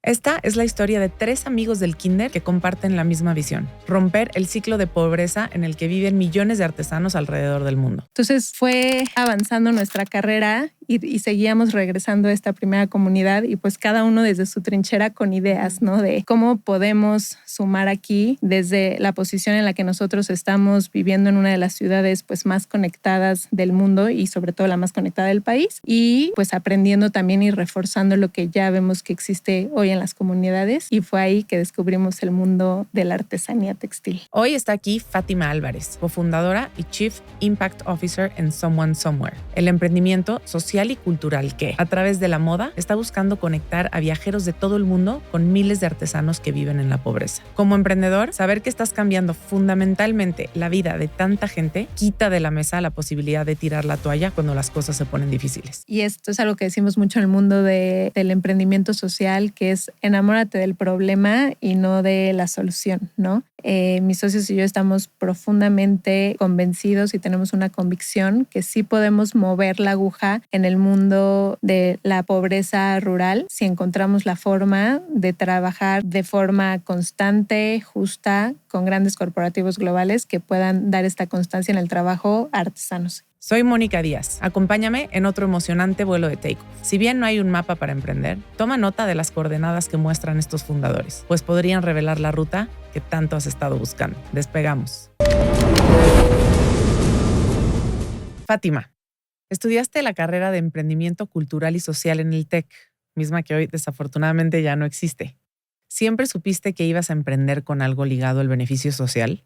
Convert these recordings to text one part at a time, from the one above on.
Esta es la historia de 3 amigos del kinder que comparten la misma visión: romper el ciclo de pobreza en el que viven millones de artesanos alrededor del mundo. Entonces fue avanzando nuestra carrera y seguíamos regresando a esta primera comunidad y pues cada uno desde su trinchera con ideas, ¿no? De cómo podemos sumar aquí desde la posición en la que nosotros estamos viviendo en una de las ciudades pues más conectadas del mundo y sobre todo la más conectada del país, y pues aprendiendo también y reforzando lo que ya vemos que existe hoy en las comunidades, y fue ahí que descubrimos el mundo de la artesanía textil. Hoy está aquí Fátima Álvarez, cofundadora y Chief Impact Officer en Someone Somewhere, el emprendimiento social y cultural que, a través de la moda, está buscando conectar a viajeros de todo el mundo con miles de artesanos que viven en la pobreza. Como emprendedor, saber que estás cambiando fundamentalmente la vida de tanta gente quita de la mesa la posibilidad de tirar la toalla cuando las cosas se ponen difíciles. Y esto es algo que decimos mucho en el mundo del emprendimiento social, que es enamórate del problema y no de la solución, ¿no? Mis socios y yo estamos profundamente convencidos y tenemos una convicción que sí podemos mover la aguja en el mundo de la pobreza rural si encontramos la forma de trabajar de forma constante, justa, con grandes corporativos globales que puedan dar esta constancia en el trabajo a artesanos. Soy Mónica Díaz. Acompáñame en otro emocionante vuelo de Takeoff. Si bien no hay un mapa para emprender, toma nota de las coordenadas que muestran estos fundadores, pues podrían revelar la ruta que tanto has estado buscando. Despegamos. Fátima, estudiaste la carrera de Emprendimiento Cultural y Social en el TEC, misma que hoy desafortunadamente ya no existe. ¿Siempre supiste que ibas a emprender con algo ligado al beneficio social?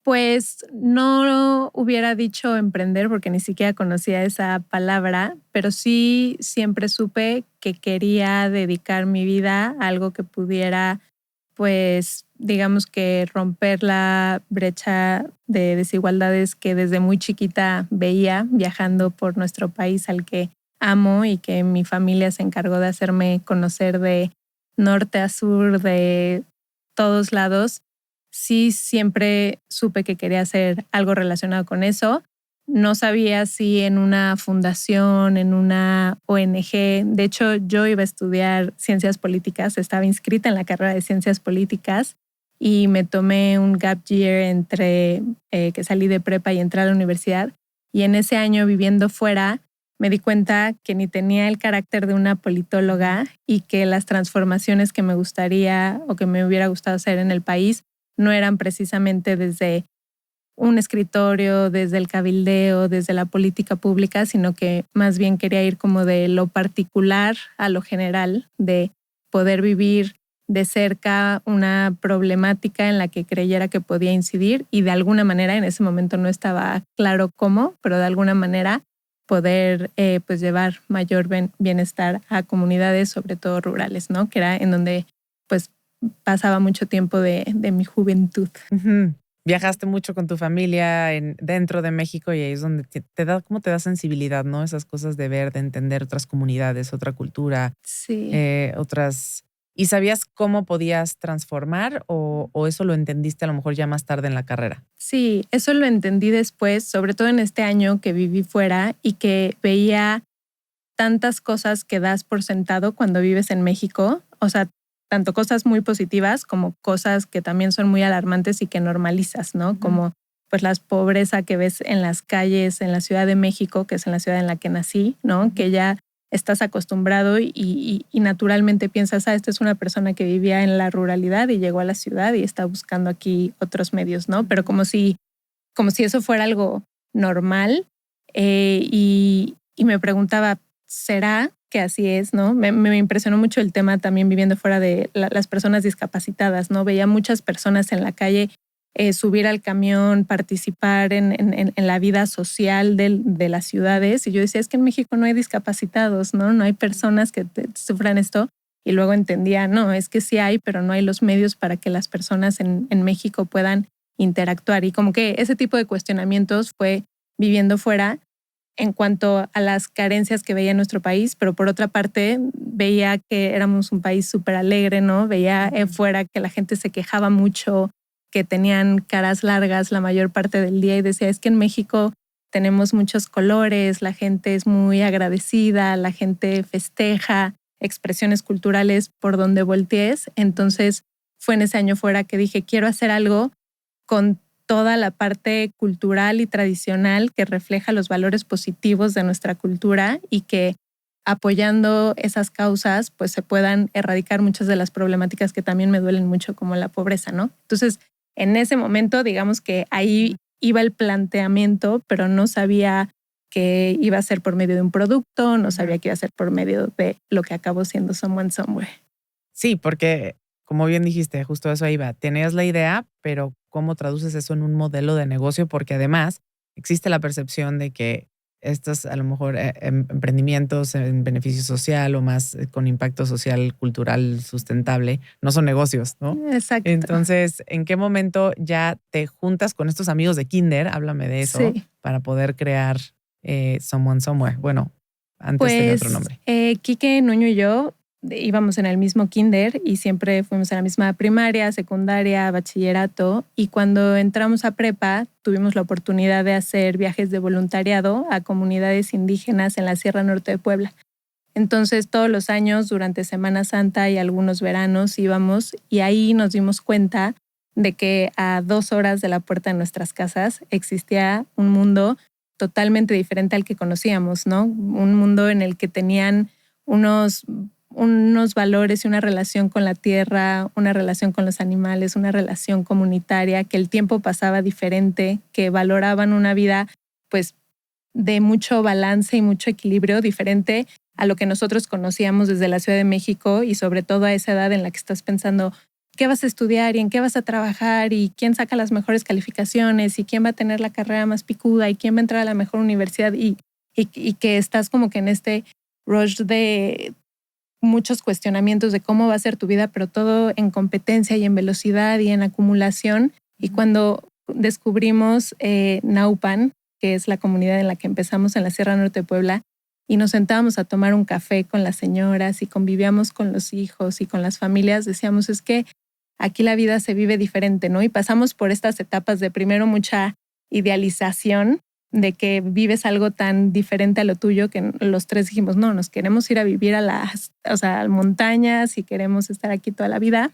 Pues no hubiera dicho emprender porque ni siquiera conocía esa palabra, pero sí siempre supe que quería dedicar mi vida a algo que pudiera, pues, digamos que romper la brecha de desigualdades que desde muy chiquita veía viajando por nuestro país al que amo y que mi familia se encargó de hacerme conocer de norte a sur, de todos lados. Sí, siempre supe que quería hacer algo relacionado con eso. No sabía si en una fundación, en una ONG. De hecho, yo iba a estudiar ciencias políticas, estaba inscrita en la carrera de ciencias políticas y me tomé un gap year entre que salí de prepa y entré a la universidad. Y en ese año viviendo fuera, me di cuenta que ni tenía el carácter de una politóloga y que las transformaciones que me gustaría o que me hubiera gustado hacer en el país no eran precisamente desde un escritorio, desde el cabildeo, desde la política pública, sino que más bien quería ir como de lo particular a lo general, de poder vivir de cerca una problemática en la que creyera que podía incidir y de alguna manera, en ese momento no estaba claro cómo, pero de alguna manera poder pues llevar mayor bienestar a comunidades, sobre todo rurales, ¿no? Que era en donde pues pasaba mucho tiempo de mi juventud. Uh-huh. Viajaste mucho con tu familia dentro de México y ahí es donde te da, ¿cómo te da sensibilidad, no? Esas cosas de ver, de entender otras comunidades, otra cultura, sí. otras. ¿Y sabías cómo podías transformar o eso lo entendiste a lo mejor ya más tarde en la carrera? Sí, eso lo entendí después, sobre todo en este año que viví fuera y que veía tantas cosas que das por sentado cuando vives en México. O sea, tanto cosas muy positivas como cosas que también son muy alarmantes y que normalizas, ¿no? Uh-huh. Como pues la pobreza que ves en las calles en la Ciudad de México, que es en la ciudad en la que nací, ¿no? Uh-huh. Que ya estás acostumbrado y naturalmente piensas, esta es una persona que vivía en la ruralidad y llegó a la ciudad y está buscando aquí otros medios, ¿no? Pero como si eso fuera algo normal y me preguntaba, ¿será que así es, no? Me impresionó mucho el tema también viviendo fuera de las personas discapacitadas, ¿no? Veía muchas personas en la calle subir al camión, participar en la vida social de las ciudades. Y yo decía, es que en México no hay discapacitados, ¿no? No hay personas que sufran esto. Y luego entendía, no, es que sí hay, pero no hay los medios para que las personas en México puedan interactuar. Y como que ese tipo de cuestionamientos fue viviendo fuera en cuanto a las carencias que veía en nuestro país, pero por otra parte veía que éramos un país súper alegre, ¿no? Veía fuera que la gente se quejaba mucho, que tenían caras largas la mayor parte del día y decía, es que en México tenemos muchos colores, la gente es muy agradecida, la gente festeja. expresiones culturales por donde voltees. Entonces fue en ese año fuera que dije, quiero hacer algo con toda la parte cultural y tradicional que refleja los valores positivos de nuestra cultura y que apoyando esas causas pues se puedan erradicar muchas de las problemáticas que también me duelen mucho, como la pobreza, ¿no? Entonces, en ese momento, digamos que ahí iba el planteamiento, pero no sabía que iba a ser por medio de un producto, no sabía que iba a ser por medio de lo que acabó siendo Someone Somewhere. Sí, porque como bien dijiste, justo eso ahí va. Tenías la idea, pero ¿cómo traduces eso en un modelo de negocio? Porque además existe la percepción de que estos a lo mejor emprendimientos en beneficio social o más con impacto social, cultural, sustentable, no son negocios, ¿no? Exacto. Entonces, ¿en qué momento ya te juntas con estos amigos de Kinder? Háblame de eso, Sí. para poder crear Someone Somewhere. Bueno, antes tenía otro Pues nombre. Quique, Nuño y yo íbamos en el mismo kinder y siempre fuimos a la misma primaria, secundaria, bachillerato. Y cuando entramos a prepa, tuvimos la oportunidad de hacer viajes de voluntariado a comunidades indígenas en la Sierra Norte de Puebla. Entonces, todos los años, durante Semana Santa y algunos veranos, íbamos y ahí nos dimos cuenta de que a 2 horas de la puerta de nuestras casas existía un mundo totalmente diferente al que conocíamos, ¿no? Un mundo en el que tenían unos valores y una relación con la tierra, una relación con los animales, una relación comunitaria, que el tiempo pasaba diferente, que valoraban una vida pues de mucho balance y mucho equilibrio diferente a lo que nosotros conocíamos desde la Ciudad de México y sobre todo a esa edad en la que estás pensando qué vas a estudiar y en qué vas a trabajar y quién saca las mejores calificaciones y quién va a tener la carrera más picuda y quién va a entrar a la mejor universidad y que estás como que en este rush de muchos cuestionamientos de cómo va a ser tu vida, pero todo en competencia y en velocidad y en acumulación. Y cuando descubrimos Naupan, que es la comunidad en la que empezamos en la Sierra Norte de Puebla, y nos sentábamos a tomar un café con las señoras y convivíamos con los hijos y con las familias, decíamos, es que aquí la vida se vive diferente, ¿no? Y pasamos por estas etapas de primero mucha idealización de que vives algo tan diferente a lo tuyo que los tres dijimos, no, nos queremos ir a vivir a las montañas y queremos estar aquí toda la vida.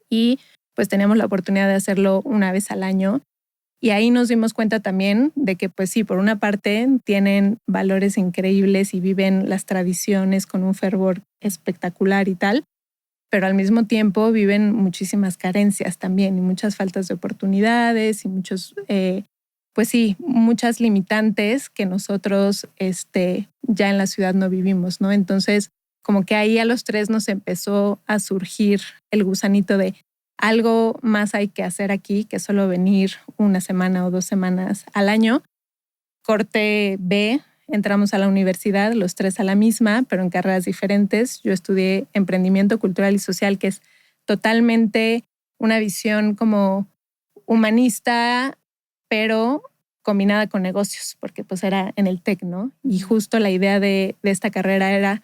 Y pues teníamos la oportunidad de hacerlo una vez al año. Y ahí nos dimos cuenta también de que, pues sí, por una parte tienen valores increíbles y viven las tradiciones con un fervor espectacular y tal, pero al mismo tiempo viven muchísimas carencias también y muchas faltas de oportunidades y pues sí, muchas limitantes que nosotros ya en la ciudad no vivimos, ¿no? Entonces, como que ahí a los tres nos empezó a surgir el gusanito de algo más hay que hacer aquí que solo venir una semana o 2 semanas al año. Corte B, entramos a la universidad, los tres a la misma, pero en carreras diferentes. Yo estudié emprendimiento cultural y social, que es totalmente una visión como humanista, pero combinada con negocios, porque pues era en el TEC, ¿no? Y justo la idea de esta carrera era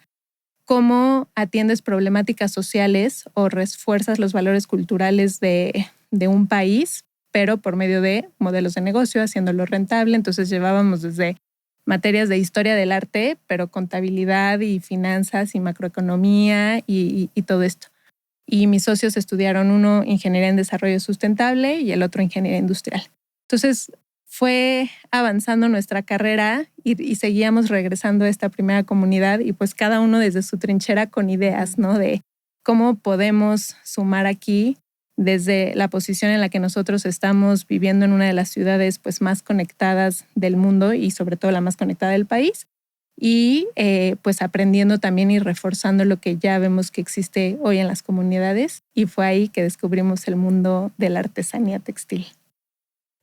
cómo atiendes problemáticas sociales o refuerzas los valores culturales de un país, pero por medio de modelos de negocio, haciéndolo rentable. Entonces llevábamos desde materias de historia del arte, pero contabilidad y finanzas y macroeconomía y todo esto. Y mis socios estudiaron uno ingeniería en desarrollo sustentable y el otro ingeniería industrial. Entonces fue avanzando nuestra carrera y seguíamos regresando a esta primera comunidad y pues cada uno desde su trinchera con ideas, ¿no? De cómo podemos sumar aquí desde la posición en la que nosotros estamos viviendo en una de las ciudades pues más conectadas del mundo y sobre todo la más conectada del país y pues aprendiendo también y reforzando lo que ya vemos que existe hoy en las comunidades y fue ahí que descubrimos el mundo de la artesanía textil.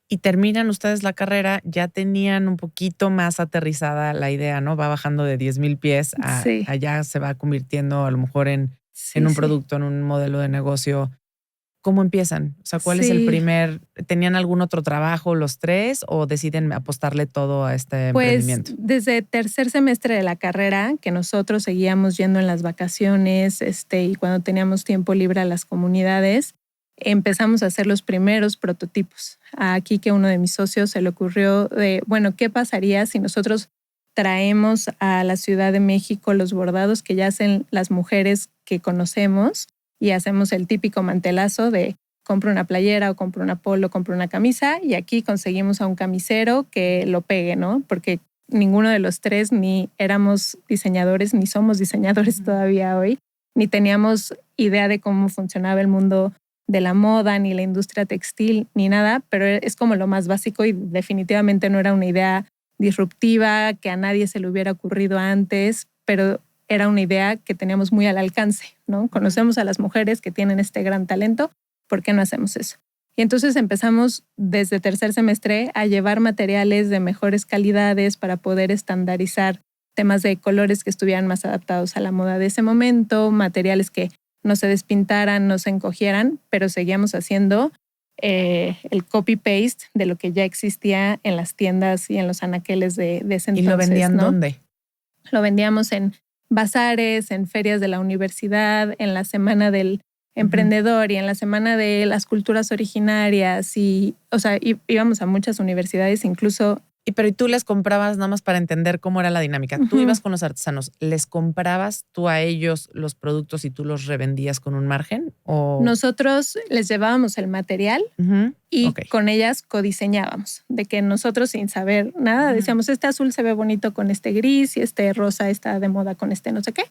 Y terminan ustedes la carrera, ya tenían un poquito más aterrizada la idea, ¿no? Va bajando de 10,000 pies a Sí. allá se va convirtiendo a lo mejor en Sí, un sí. producto, en un modelo de negocio. ¿Cómo empiezan? O sea, ¿cuál es el Sí. tenían algún otro trabajo los tres o deciden apostarle todo a este Pues emprendimiento? desde tercer semestre de la carrera, que nosotros seguíamos yendo en las vacaciones y cuando teníamos tiempo libre a las comunidades, empezamos a hacer los primeros prototipos. Aquí que uno de mis socios se le ocurrió de, bueno, ¿qué pasaría si nosotros traemos a la Ciudad de México los bordados que ya hacen las mujeres que conocemos y hacemos el típico mantelazo de compro una playera o compro una polo, compro una camisa y aquí conseguimos a un camisero que lo pegue, ¿no? Porque ninguno de los tres ni éramos diseñadores, ni somos diseñadores todavía hoy, ni teníamos idea de cómo funcionaba el mundo de la moda, ni la industria textil, ni nada, pero es como lo más básico y definitivamente no era una idea disruptiva, que a nadie se le hubiera ocurrido antes, pero era una idea que teníamos muy al alcance, ¿no? Conocemos a las mujeres que tienen este gran talento, ¿por qué no hacemos eso? Y entonces empezamos desde tercer semestre a llevar materiales de mejores calidades para poder estandarizar temas de colores que estuvieran más adaptados a la moda de ese momento, materiales que no se despintaran, no se encogieran, pero seguíamos haciendo el copy-paste de lo que ya existía en las tiendas y en los anaqueles de ese entonces. ¿Y lo vendían ¿no? dónde? Lo vendíamos en bazares, en ferias de la universidad, en la semana del emprendedor y en la semana de las culturas originarias. Y, o sea, íbamos a muchas universidades, incluso. Pero ¿y tú les comprabas, nada más para entender cómo era la dinámica? Tú ibas con los artesanos, ¿les comprabas tú a ellos los productos y tú los revendías con un margen? ¿O? Nosotros les llevábamos el material y con ellas codiseñábamos. De que nosotros sin saber nada decíamos, este azul se ve bonito con este gris y este rosa está de moda con este no sé qué.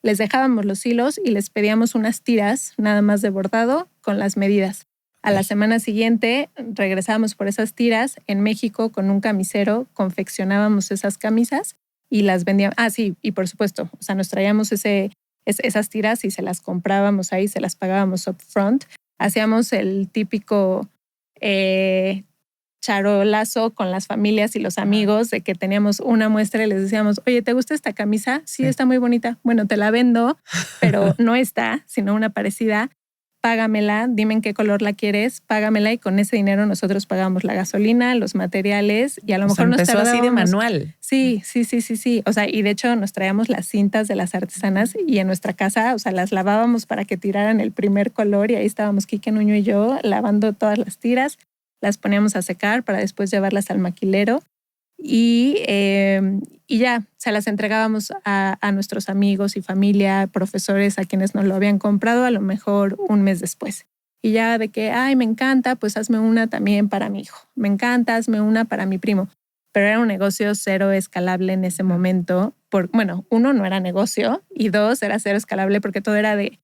Les dejábamos los hilos y les pedíamos unas tiras nada más de bordado con las medidas. A la semana siguiente regresábamos por esas tiras. En México, con un camisero, confeccionábamos esas camisas y las vendíamos. Ah, sí, y por supuesto, o sea, nos traíamos esas tiras y se las comprábamos ahí, se las pagábamos upfront. Hacíamos el típico charolazo con las familias y los amigos de que teníamos una muestra y les decíamos, oye, ¿te gusta esta camisa? Sí, está muy bonita. Bueno, te la vendo, pero no esta, sino una parecida. Págamela, dime en qué color la quieres, págamela y con ese dinero nosotros pagamos la gasolina, los materiales y a lo mejor nos tardábamos. Así de manual. Sí. O sea, y de hecho nos traíamos las cintas de las artesanas y en nuestra casa, o sea, las lavábamos para que tiraran el primer color y ahí estábamos Kike Nuño y yo lavando todas las tiras, las poníamos a secar para después llevarlas al maquilero y ya se las entregábamos a nuestros amigos y familia, profesores a quienes nos lo habían comprado a lo mejor un mes después. Y ya de que, ay, me encanta, pues hazme una también para mi hijo. Me encanta, hazme una para mi primo. Pero era un negocio cero escalable en ese momento. Bueno, uno, no era negocio y dos, era cero escalable porque todo era de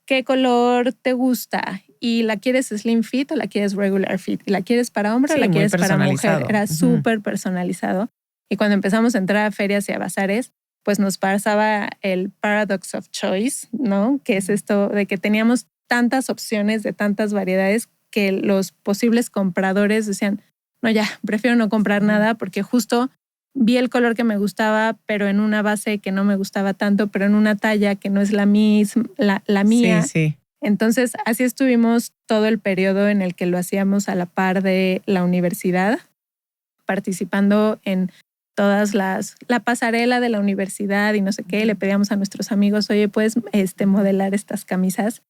¿qué color te gusta? ¿Y la quieres slim fit o la quieres regular fit? ¿Y la quieres para hombre o la quieres para mujer? Era súper personalizado. Y cuando empezamos a entrar a ferias y a bazares, pues nos pasaba el paradox of choice, ¿no? Que es esto de que teníamos tantas opciones de tantas variedades que los posibles compradores decían, no, ya, prefiero no comprar nada porque justo vi el color que me gustaba, pero en una base que no me gustaba tanto, pero en una talla que no es la misma, la mía. Sí. Entonces, así estuvimos todo el periodo en el que lo hacíamos a la par de la universidad, participando en todas la pasarela de la universidad y no sé qué. Le pedíamos a nuestros amigos, oye, ¿puedes modelar estas camisas?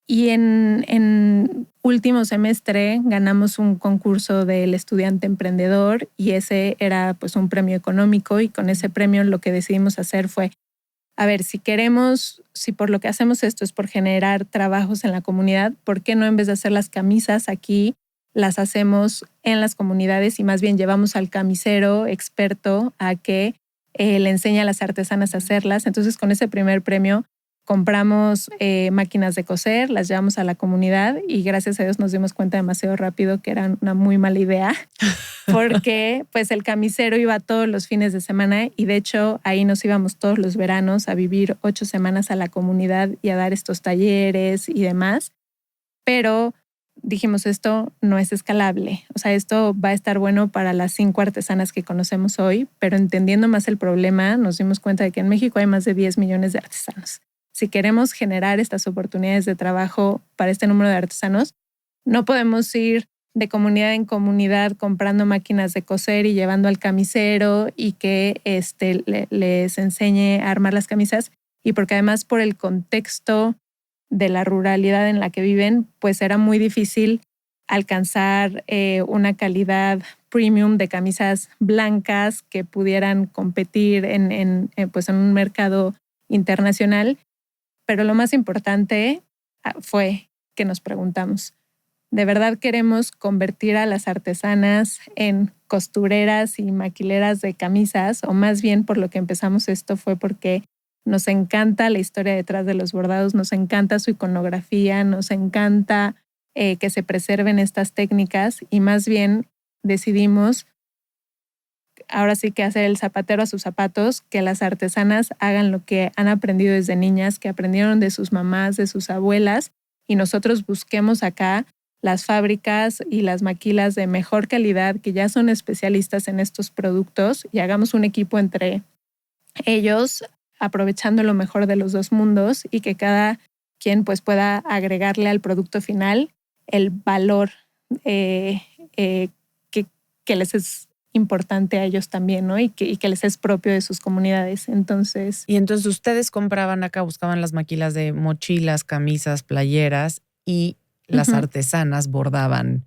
Y en último semestre ganamos un concurso del estudiante emprendedor y ese era pues un premio económico y con ese premio lo que decidimos hacer fue, a ver, si por lo que hacemos esto es por generar trabajos en la comunidad, ¿por qué no en vez de hacer las camisas aquí, las hacemos en las comunidades y más bien llevamos al camisero experto a que le enseñe a las artesanas a hacerlas? Entonces con ese primer premio compramos máquinas de coser, las llevamos a la comunidad y gracias a Dios nos dimos cuenta demasiado rápido que era una muy mala idea porque pues el camisero iba todos los fines de semana y de hecho ahí nos íbamos todos los veranos a vivir 8 semanas a la comunidad y a dar estos talleres y demás. Pero dijimos, esto no es escalable. O sea, esto va a estar bueno para las 5 artesanas que conocemos hoy, pero entendiendo más el problema nos dimos cuenta de que en México hay más de 10 millones de artesanos. Si queremos generar estas oportunidades de trabajo para este número de artesanos, no podemos ir de comunidad en comunidad comprando máquinas de coser y llevando al camisero y que les enseñe a armar las camisas. Y porque además por el contexto de la ruralidad en la que viven, pues era muy difícil alcanzar una calidad premium de camisas blancas que pudieran competir en un mercado internacional. Pero lo más importante fue que nos preguntamos, ¿de verdad queremos convertir a las artesanas en costureras y maquileras de camisas? O más bien, por lo que empezamos esto fue porque nos encanta la historia detrás de los bordados, nos encanta su iconografía, nos encanta que se preserven estas técnicas, y más bien decidimos ahora sí que hacer el zapatero a sus zapatos, que las artesanas hagan lo que han aprendido desde niñas, que aprendieron de sus mamás, de sus abuelas, y nosotros busquemos acá las fábricas y las maquilas de mejor calidad que ya son especialistas en estos productos, y hagamos un equipo entre ellos, aprovechando lo mejor de los dos mundos, y que cada quien pues pueda agregarle al producto final el valor que les es importante a ellos también, ¿no? Y que les es propio de sus comunidades. Entonces ustedes compraban acá, buscaban las maquilas de mochilas, camisas, playeras, y las artesanas bordaban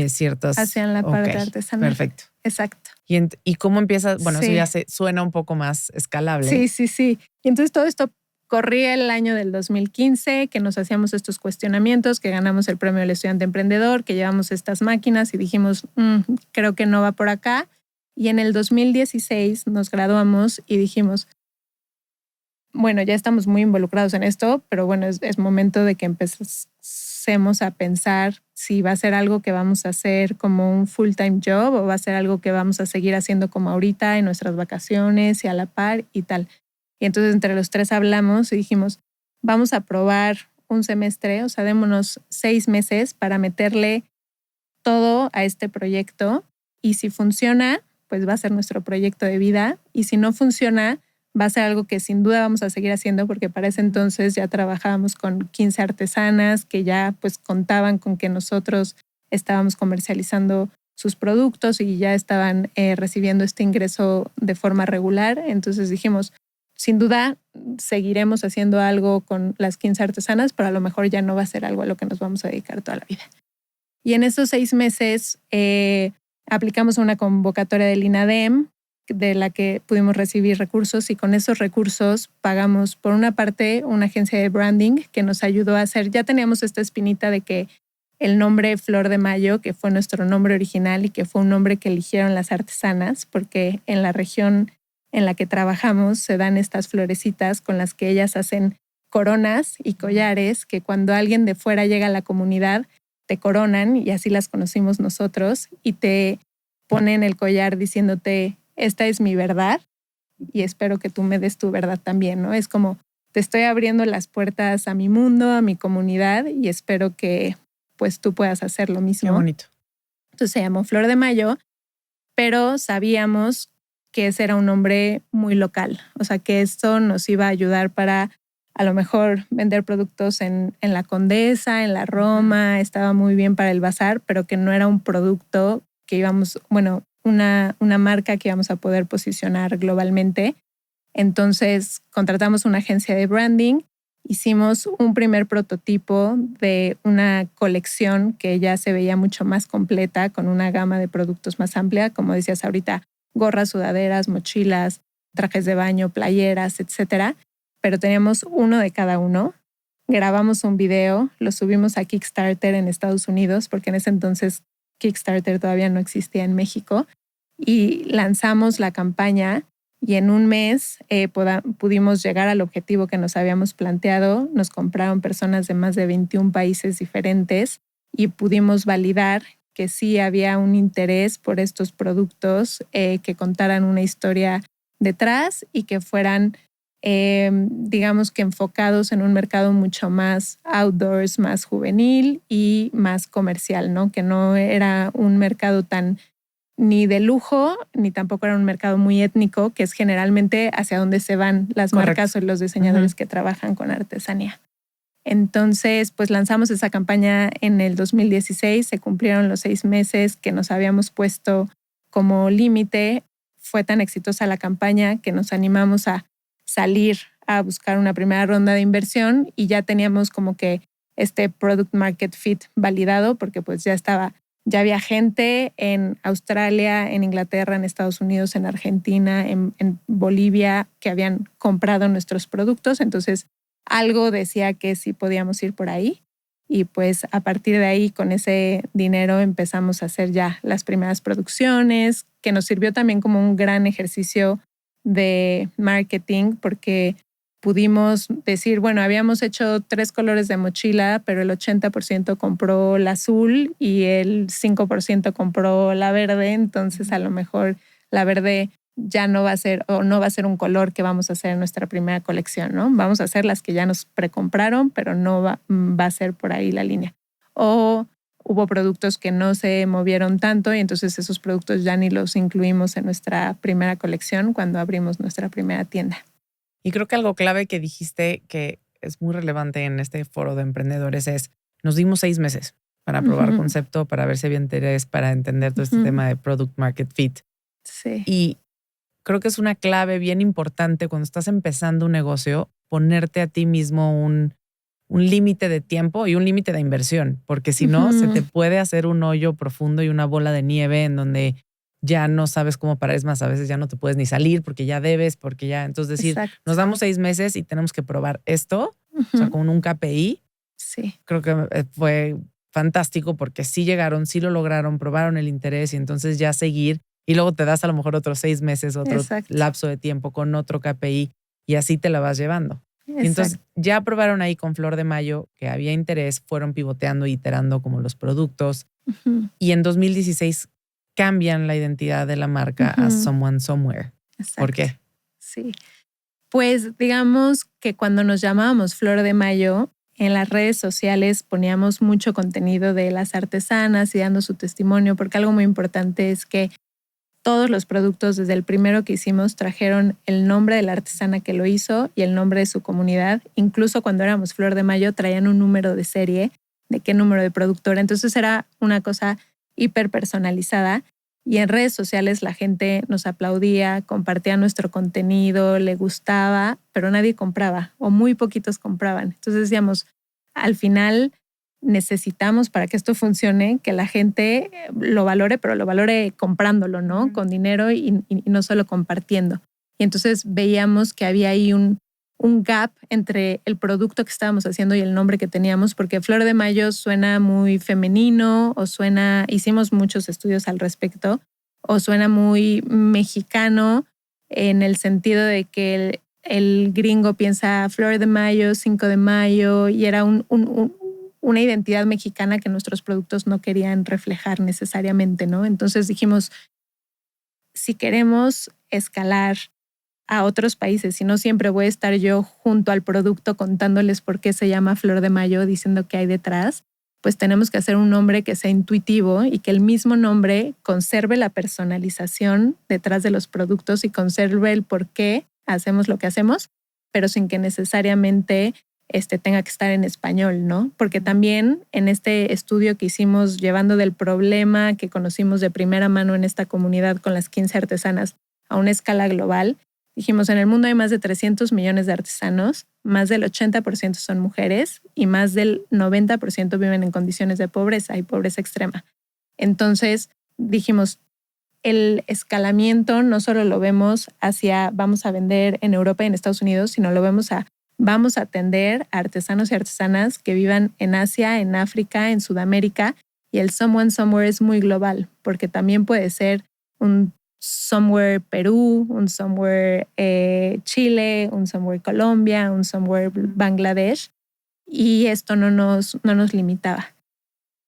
ciertas... Hacían la parte artesanal. Perfecto. Exacto. ¿Y cómo empieza? Bueno, eso ya suena un poco más escalable. Sí. Y entonces todo esto corría el año del 2015, que nos hacíamos estos cuestionamientos, que ganamos el premio del estudiante emprendedor, que llevamos estas máquinas y dijimos, creo que no va por acá. Y en el 2016 nos graduamos y dijimos, bueno, ya estamos muy involucrados en esto, pero bueno, es momento de que empecemos a pensar si va a ser algo que vamos a hacer como un full-time job o va a ser algo que vamos a seguir haciendo como ahorita en nuestras vacaciones y a la par y tal. Y entonces entre los tres hablamos y dijimos, vamos a probar un semestre, o sea, démonos 6 meses para meterle todo a este proyecto, y si funciona, pues va a ser nuestro proyecto de vida, y si no funciona, va a ser algo que sin duda vamos a seguir haciendo, porque para ese entonces ya trabajábamos con 15 artesanas que ya pues contaban con que nosotros estábamos comercializando sus productos y ya estaban recibiendo este ingreso de forma regular. Entonces dijimos, sin duda seguiremos haciendo algo con las 15 artesanas, pero a lo mejor ya no va a ser algo a lo que nos vamos a dedicar toda la vida. Y en esos 6 meses aplicamos una convocatoria del INADEM, de la que pudimos recibir recursos, y con esos recursos pagamos, por una parte, una agencia de branding que nos ayudó a hacer, ya teníamos esta espinita de que el nombre Flor de Mayo, que fue nuestro nombre original y que fue un nombre que eligieron las artesanas, porque en la región en la que trabajamos se dan estas florecitas con las que ellas hacen coronas y collares, que cuando alguien de fuera llega a la comunidad te coronan, y así las conocimos nosotros, y te ponen el collar diciéndote, esta es mi verdad y espero que tú me des tu verdad también, ¿no? Es como, te estoy abriendo las puertas a mi mundo, a mi comunidad, y espero que pues tú puedas hacer lo mismo. Qué bonito. Entonces se llamó Flor de Mayo, pero sabíamos que ese era un nombre muy local, o sea que esto nos iba a ayudar para a lo mejor vender productos en la Condesa, en la Roma, estaba muy bien para el bazar, pero que no era un producto que íbamos, bueno, una marca que íbamos a poder posicionar globalmente. Entonces contratamos una agencia de branding, hicimos un primer prototipo de una colección que ya se veía mucho más completa, con una gama de productos más amplia, como decías ahorita, gorras, sudaderas, mochilas, trajes de baño, playeras, etcétera. Pero teníamos uno de cada uno. Grabamos un video, lo subimos a Kickstarter en Estados Unidos, porque en ese entonces Kickstarter todavía no existía en México, y lanzamos la campaña, y en un mes pudimos llegar al objetivo que nos habíamos planteado. Nos compraron personas de más de 21 países diferentes y pudimos validar que sí había un interés por estos productos que contaran una historia detrás y que fueran digamos que enfocados en un mercado mucho más outdoors, más juvenil y más comercial, ¿no? Que no era un mercado tan ni de lujo, ni tampoco era un mercado muy étnico, que es generalmente hacia donde se van las marcas o los diseñadores que trabajan con artesanía. Entonces, pues lanzamos esa campaña en el 2016, se cumplieron los 6 meses que nos habíamos puesto como límite. Fue tan exitosa la campaña que nos animamos a salir a buscar una primera ronda de inversión, y ya teníamos como que este product market fit validado, porque pues ya estaba Ya había gente en Australia, en Inglaterra, en Estados Unidos, en Argentina, en Bolivia, que habían comprado nuestros productos. Entonces, algo decía que sí podíamos ir por ahí. Y pues a partir de ahí, con ese dinero, empezamos a hacer ya las primeras producciones, que nos sirvió también como un gran ejercicio de marketing, porque pudimos decir, bueno, habíamos hecho 3 colores de mochila, pero el 80% compró la azul y el 5% compró la verde. Entonces, a lo mejor la verde ya no va a ser o no va a ser un color que vamos a hacer en nuestra primera colección, ¿no? Vamos a hacer las que ya nos precompraron, pero no va a ser por ahí la línea. O hubo productos que no se movieron tanto y entonces esos productos ya ni los incluimos en nuestra primera colección cuando abrimos nuestra primera tienda. Y creo que algo clave que dijiste que es muy relevante en este foro de emprendedores es, nos dimos 6 meses para probar concepto, para ver si había interés, para entender todo este tema de product market fit. Sí. Y creo que es una clave bien importante cuando estás empezando un negocio, ponerte a ti mismo un límite de tiempo y un límite de inversión, porque si no, se te puede hacer un hoyo profundo y una bola de nieve en donde ya no sabes cómo parar. Es más, a veces ya no te puedes ni salir porque ya debes, porque ya. Entonces decir, Exacto. nos damos 6 meses y tenemos que probar esto, o sea, con un KPI. Sí. Creo que fue fantástico porque sí llegaron, sí lo lograron, probaron el interés y entonces ya seguir. Y luego te das a lo mejor otros 6 meses, otro lapso de tiempo con otro KPI y así te la vas llevando. Y entonces ya aprobaron ahí con Flor de Mayo que había interés, fueron pivoteando, iterando como los productos. Y en 2016 cambian la identidad de la marca a Someone Somewhere. Exacto. ¿Por qué? Sí. Pues digamos que cuando nos llamábamos Flor de Mayo, en las redes sociales poníamos mucho contenido de las artesanas y dando su testimonio, porque algo muy importante es que todos los productos, desde el primero que hicimos, trajeron el nombre de la artesana que lo hizo y el nombre de su comunidad. Incluso cuando éramos Flor de Mayo, traían un número de serie de qué número de productora. Entonces era una cosa hiper personalizada. Y en redes sociales la gente nos aplaudía, compartía nuestro contenido, le gustaba, pero nadie compraba o muy poquitos compraban. Entonces decíamos, al final necesitamos para que esto funcione, que la gente lo valore, pero lo valore comprándolo, ¿no? Con dinero y no solo compartiendo. Y entonces veíamos que había ahí un gap entre el producto que estábamos haciendo y el nombre que teníamos, porque Flor de Mayo suena muy femenino o suena, hicimos muchos estudios al respecto, o suena muy mexicano en el sentido de que el gringo piensa Flor de Mayo, 5 de mayo, y era una identidad mexicana que nuestros productos no querían reflejar necesariamente, ¿no? Entonces dijimos, si queremos escalar a otros países y no siempre voy a estar yo junto al producto contándoles por qué se llama Flor de Mayo, diciendo qué hay detrás, pues tenemos que hacer un nombre que sea intuitivo y que el mismo nombre conserve la personalización detrás de los productos y conserve el por qué hacemos lo que hacemos, pero sin que necesariamente tenga que estar en español, ¿no? Porque también en este estudio que hicimos llevando del problema que conocimos de primera mano en esta comunidad con las 15 artesanas a una escala global, dijimos, en el mundo hay más de 300 millones de artesanos, más del 80% son mujeres y más del 90% viven en condiciones de pobreza y pobreza extrema. Entonces dijimos, el escalamiento no solo lo vemos hacia vamos a vender en Europa y en Estados Unidos, sino lo vemos a vamos a atender a artesanos y artesanas que vivan en Asia, en África, en Sudamérica, y el Someone Somewhere es muy global, porque también puede ser un Somewhere Perú, un Somewhere Chile, un Somewhere Colombia, un Somewhere Bangladesh, y esto no nos limitaba.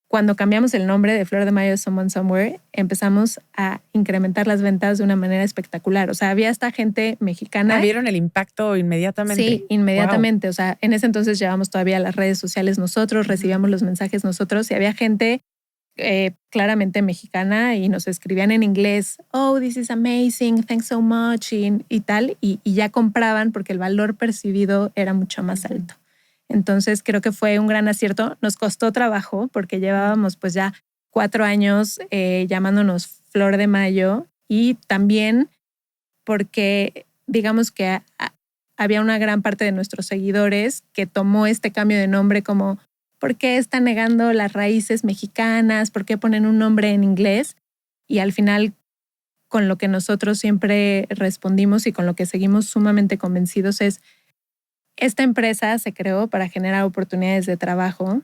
Cuando cambiamos el nombre de Flor de Mayo de Someone Somewhere, empezamos a incrementar las ventas de una manera espectacular. O sea, había esta gente mexicana. ¿Vieron el impacto inmediatamente? Sí, inmediatamente. Wow. O sea, en ese entonces llevábamos todavía las redes sociales nosotros, recibíamos los mensajes nosotros y había gente claramente mexicana y nos escribían en inglés, oh, this is amazing, thanks so much y tal, y ya compraban porque el valor percibido era mucho más alto. Entonces creo que fue un gran acierto. Nos costó trabajo porque llevábamos pues ya 4 años llamándonos Flor de Mayo y también porque digamos que había una gran parte de nuestros seguidores que tomó este cambio de nombre como ¿por qué están negando las raíces mexicanas? ¿Por qué ponen un nombre en inglés? Y al final, con lo que nosotros siempre respondimos y con lo que seguimos sumamente convencidos es, esta empresa se creó para generar oportunidades de trabajo.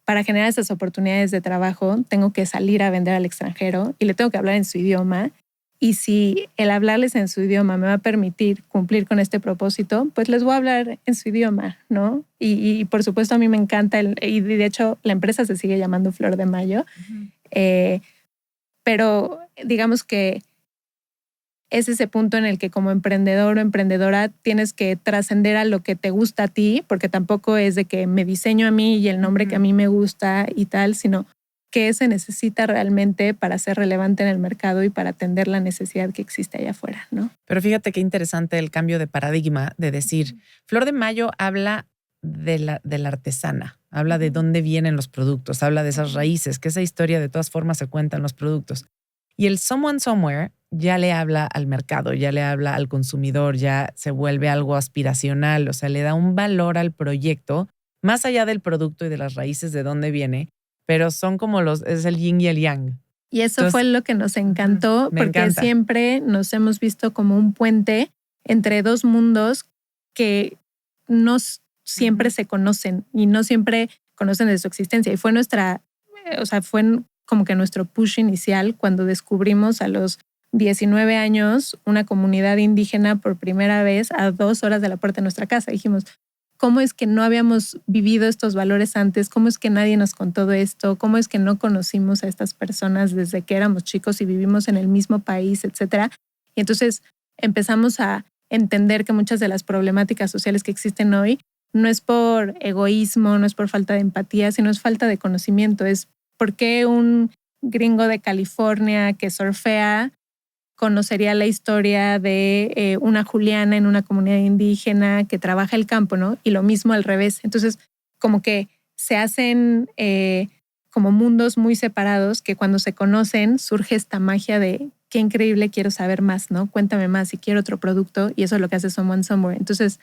Para generar esas oportunidades de trabajo, tengo que salir a vender al extranjero y le tengo que hablar en su idioma. Y si el hablarles en su idioma me va a permitir cumplir con este propósito, pues les voy a hablar en su idioma, ¿no? Y por supuesto a mí me encanta, y de hecho la empresa se sigue llamando Flor de Mayo, pero digamos que es ese punto en el que como emprendedor o emprendedora tienes que trascender a lo que te gusta a ti, porque tampoco es de que me diseño a mí y el nombre que a mí me gusta y tal, sino qué se necesita realmente para ser relevante en el mercado y para atender la necesidad que existe allá afuera, ¿no? Pero fíjate qué interesante el cambio de paradigma de decir, Flor de Mayo habla de la artesana, habla de dónde vienen los productos, habla de esas raíces, que esa historia de todas formas se cuenta en los productos. Y el Someone Somewhere ya le habla al mercado, ya le habla al consumidor, ya se vuelve algo aspiracional, o sea, le da un valor al proyecto, más allá del producto y de las raíces de dónde viene, pero son como es el yin y el yang. Y eso fue lo que nos encantó, porque siempre nos hemos visto como un puente entre dos mundos que no siempre se conocen y no siempre conocen de su existencia. Y fue fue como que nuestro push inicial cuando descubrimos a los 19 años una comunidad indígena por primera vez a 2 horas de la puerta de nuestra casa. Dijimos, ¿cómo es que no habíamos vivido estos valores antes? ¿Cómo es que nadie nos contó de esto? ¿Cómo es que no conocimos a estas personas desde que éramos chicos y vivimos en el mismo país, etcétera? Y entonces empezamos a entender que muchas de las problemáticas sociales que existen hoy no es por egoísmo, no es por falta de empatía, sino es falta de conocimiento. Es por qué un gringo de California que surfea conocería la historia de una Juliana en una comunidad indígena que trabaja el campo, ¿no? Y lo mismo al revés. Entonces, como que se hacen como mundos muy separados que cuando se conocen surge esta magia de qué increíble, quiero saber más, ¿no? Cuéntame más si quiero otro producto, y eso es lo que hace Someone Somewhere. Entonces,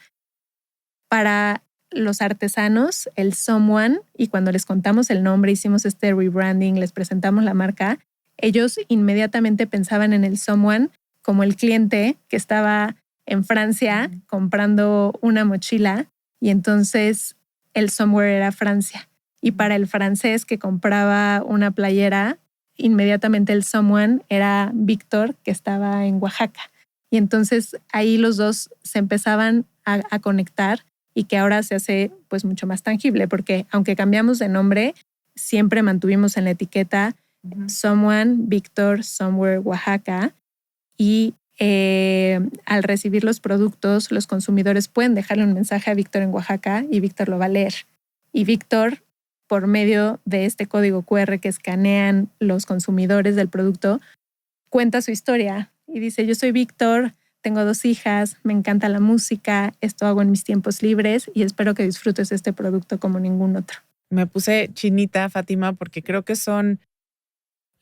para los artesanos, el Someone, y cuando les contamos el nombre, hicimos este rebranding, les presentamos la marca, ellos inmediatamente pensaban en el Someone como el cliente que estaba en Francia comprando una mochila, y entonces el Somewhere era Francia. Y para el francés que compraba una playera, inmediatamente el Someone era Víctor, que estaba en Oaxaca. Y entonces ahí los dos se empezaban a conectar, y que ahora se hace pues mucho más tangible, porque aunque cambiamos de nombre, siempre mantuvimos en la etiqueta Someone, Víctor, Somewhere, Oaxaca. Y al recibir los productos, los consumidores pueden dejarle un mensaje a Víctor en Oaxaca y Víctor lo va a leer. Y Víctor, por medio de este código QR que escanean los consumidores del producto, cuenta su historia y dice, yo soy Víctor, tengo 2 hijas, me encanta la música, esto hago en mis tiempos libres y espero que disfrutes este producto como ningún otro. Me puse chinita, Fátima, porque creo que son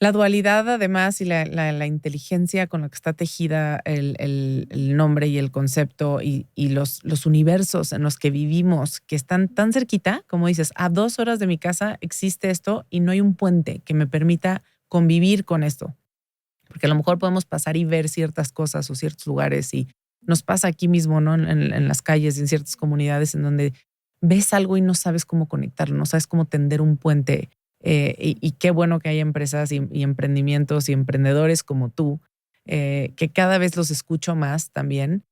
la dualidad además y la inteligencia con la que está tejida el nombre y el concepto y los universos en los que vivimos, que están tan cerquita, como dices, a 2 horas de mi casa existe esto y no hay un puente que me permita convivir con esto. Porque a lo mejor podemos pasar y ver ciertas cosas o ciertos lugares, y nos pasa aquí mismo, ¿no? En las calles, en ciertas comunidades en donde ves algo y no sabes cómo conectarlo, no sabes cómo tender un puente. Y qué bueno que hay empresas y emprendimientos y emprendedores como tú, que cada vez los escucho más también,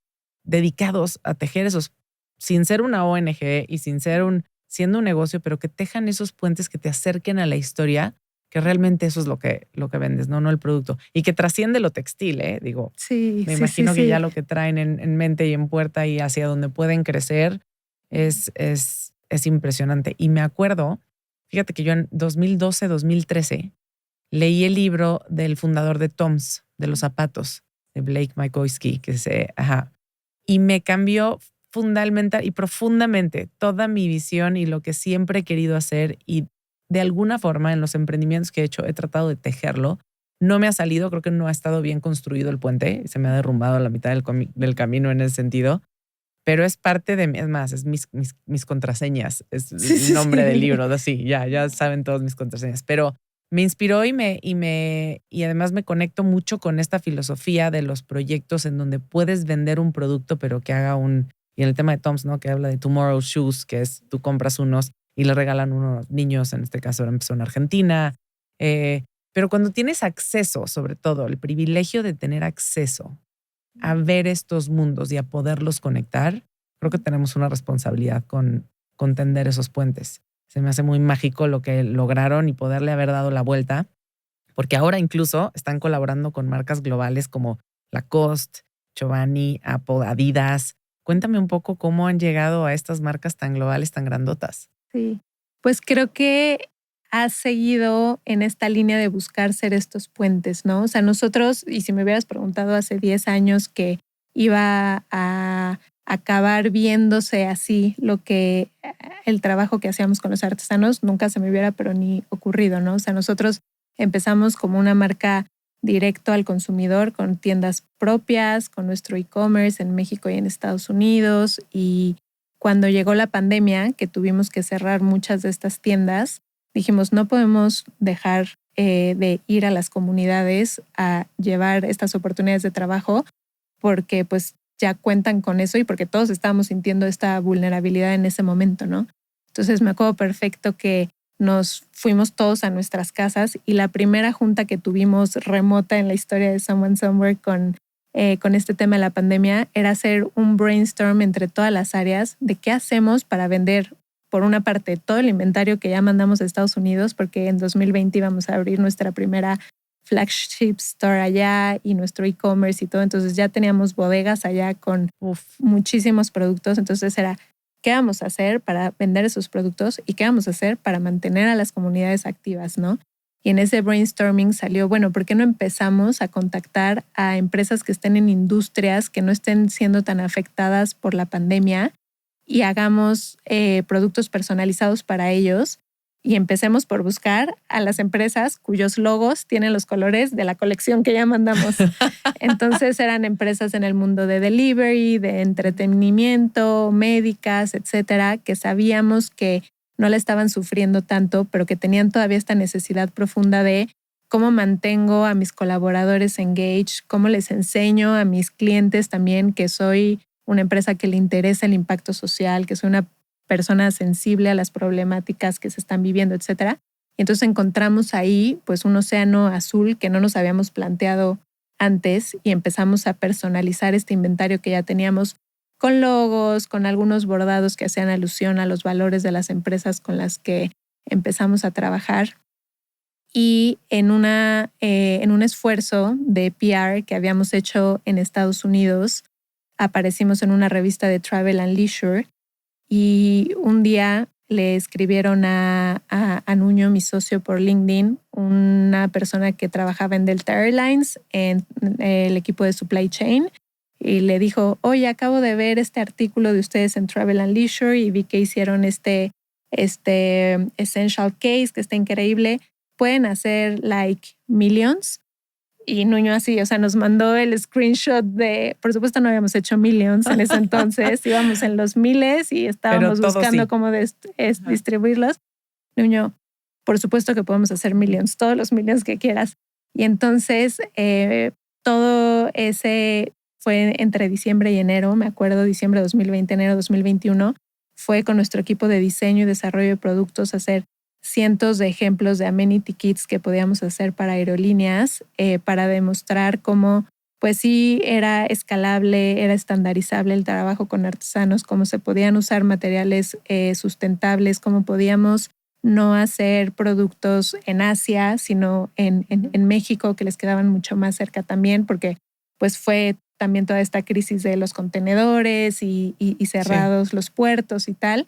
dedicados a tejer esos, sin ser una ONG y sin ser siendo un negocio, pero que tejan esos puentes que te acerquen a la historia, que realmente eso es lo que vendes, no el producto. Y que trasciende lo textil, digo. Sí, me imagino que ya lo que traen en mente y en puerta y hacia donde pueden crecer es impresionante. Y me acuerdo, fíjate que yo en 2012, 2013 leí el libro del fundador de Toms, de los zapatos, de Blake Mycoskie, y me cambió fundamental y profundamente toda mi visión y lo que siempre he querido hacer, y de alguna forma en los emprendimientos que he hecho he tratado de tejerlo. No me ha salido, creo que no ha estado bien construido el puente, se me ha derrumbado a la mitad del camino en ese sentido, pero es parte de mí. Es más, es mis contraseñas. Es Sí, el sí, nombre del sí. libro. Así, ya saben todos mis contraseñas. Pero me inspiró y además me conecto mucho con esta filosofía de los proyectos en donde puedes vender un producto, pero que haga y en el tema de Toms, ¿no? Que habla de Tomorrow Shoes, que es tú compras unos y le regalan unos niños, en este caso ahora empezó en Argentina. Pero cuando tienes acceso, sobre todo, el privilegio de tener acceso a ver estos mundos y a poderlos conectar, creo que tenemos una responsabilidad con tender esos puentes. Se me hace muy mágico lo que lograron y poderle haber dado la vuelta, porque ahora incluso están colaborando con marcas globales como Lacoste, Giovanni, Apple, Adidas. Cuéntame un poco cómo han llegado a estas marcas tan globales, tan grandotas. Sí, pues creo que has seguido en esta línea de buscar ser estos puentes, ¿no? O sea, nosotros, y si me hubieras preguntado hace 10 años que iba a acabar viéndose así el trabajo que hacíamos con los artesanos, nunca se me hubiera pero ni ocurrido, ¿no? O sea, nosotros empezamos como una marca directo al consumidor con tiendas propias, con nuestro e-commerce en México y en Estados Unidos, y cuando llegó la pandemia, que tuvimos que cerrar muchas de estas tiendas, dijimos, no podemos dejar de ir a las comunidades a llevar estas oportunidades de trabajo porque pues ya cuentan con eso y porque todos estábamos sintiendo esta vulnerabilidad en ese momento, ¿no? Entonces me acuerdo perfecto que nos fuimos todos a nuestras casas y la primera junta que tuvimos remota en la historia de Someone Somewhere con este tema de la pandemia era hacer un brainstorm entre todas las áreas de qué hacemos para vender, por una parte, todo el inventario que ya mandamos a Estados Unidos, porque en 2020 íbamos a abrir nuestra primera flagship store allá y nuestro e-commerce y todo. Entonces ya teníamos bodegas allá con muchísimos productos. Entonces era, ¿qué vamos a hacer para vender esos productos y qué vamos a hacer para mantener a las comunidades activas, ¿no? Y en ese brainstorming salió, bueno, ¿por qué no empezamos a contactar a empresas que estén en industrias que no estén siendo tan afectadas por la pandemia y hagamos productos personalizados para ellos? Y empecemos por buscar a las empresas cuyos logos tienen los colores de la colección que ya mandamos. Entonces eran empresas en el mundo de delivery, de entretenimiento, médicas, etcétera, que sabíamos que no la estaban sufriendo tanto, pero que tenían todavía esta necesidad profunda de cómo mantengo a mis colaboradores engaged, cómo les enseño a mis clientes también que soy una empresa que le interesa el impacto social, que soy una persona sensible a las problemáticas que se están viviendo, etcétera. Y entonces encontramos ahí pues un océano azul que no nos habíamos planteado antes y empezamos a personalizar este inventario que ya teníamos con logos, con algunos bordados que hacían alusión a los valores de las empresas con las que empezamos a trabajar. Y en un esfuerzo de PR que habíamos hecho en Estados Unidos, aparecimos en una revista de Travel and Leisure y un día le escribieron a Nuño, mi socio, por LinkedIn, una persona que trabajaba en Delta Airlines, en el equipo de Supply Chain, y le dijo, oye, acabo de ver este artículo de ustedes en Travel and Leisure y vi que hicieron este Essential Case, que está increíble. Pueden hacer like millions. Y Nuño así, o sea, nos mandó el screenshot por supuesto no habíamos hecho millions en ese entonces, íbamos en los miles y estábamos buscando cómo distribuirlos. Nuño, por supuesto que podemos hacer millions, todos los millions que quieras. Y entonces todo ese fue entre diciembre y enero, me acuerdo, diciembre de 2020, enero de 2021, fue con nuestro equipo de diseño y desarrollo de productos a hacer cientos de ejemplos de amenity kits que podíamos hacer para aerolíneas para demostrar cómo pues sí era escalable, era estandarizable el trabajo con artesanos, cómo se podían usar materiales sustentables, cómo podíamos no hacer productos en Asia, sino en México, que les quedaban mucho más cerca también, porque pues fue también toda esta crisis de los contenedores y cerrados los puertos y tal.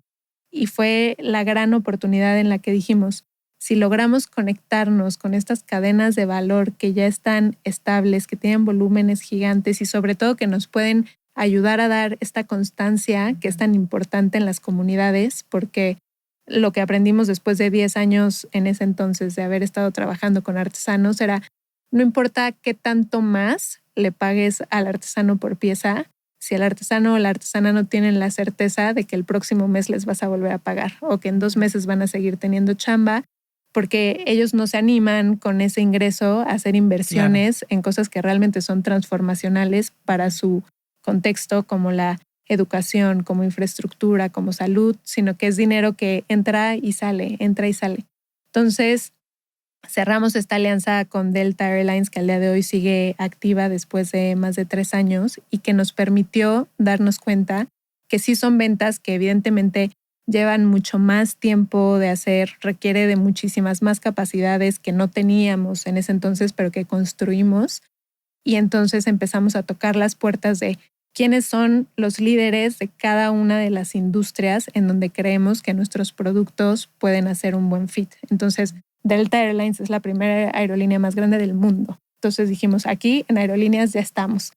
Y fue la gran oportunidad en la que dijimos, si logramos conectarnos con estas cadenas de valor que ya están estables, que tienen volúmenes gigantes y sobre todo que nos pueden ayudar a dar esta constancia que es tan importante en las comunidades, porque lo que aprendimos después de 10 años en ese entonces de haber estado trabajando con artesanos era, no importa qué tanto más le pagues al artesano por pieza, si el artesano o la artesana no tienen la certeza de que el próximo mes les vas a volver a pagar o que en 2 meses van a seguir teniendo chamba, porque ellos no se animan con ese ingreso a hacer inversiones en cosas que realmente son transformacionales para su contexto, como la educación, como infraestructura, como salud, sino que es dinero que entra y sale, entra y sale. Entonces, cerramos esta alianza con Delta Airlines, que al día de hoy sigue activa después de más de 3 años y que nos permitió darnos cuenta que sí son ventas que evidentemente llevan mucho más tiempo de hacer, requiere de muchísimas más capacidades que no teníamos en ese entonces, pero que construimos. Y entonces empezamos a tocar las puertas de quiénes son los líderes de cada una de las industrias en donde creemos que nuestros productos pueden hacer un buen fit. Entonces, Delta Airlines es la primera aerolínea más grande del mundo. Entonces dijimos, aquí en aerolíneas ya estamos.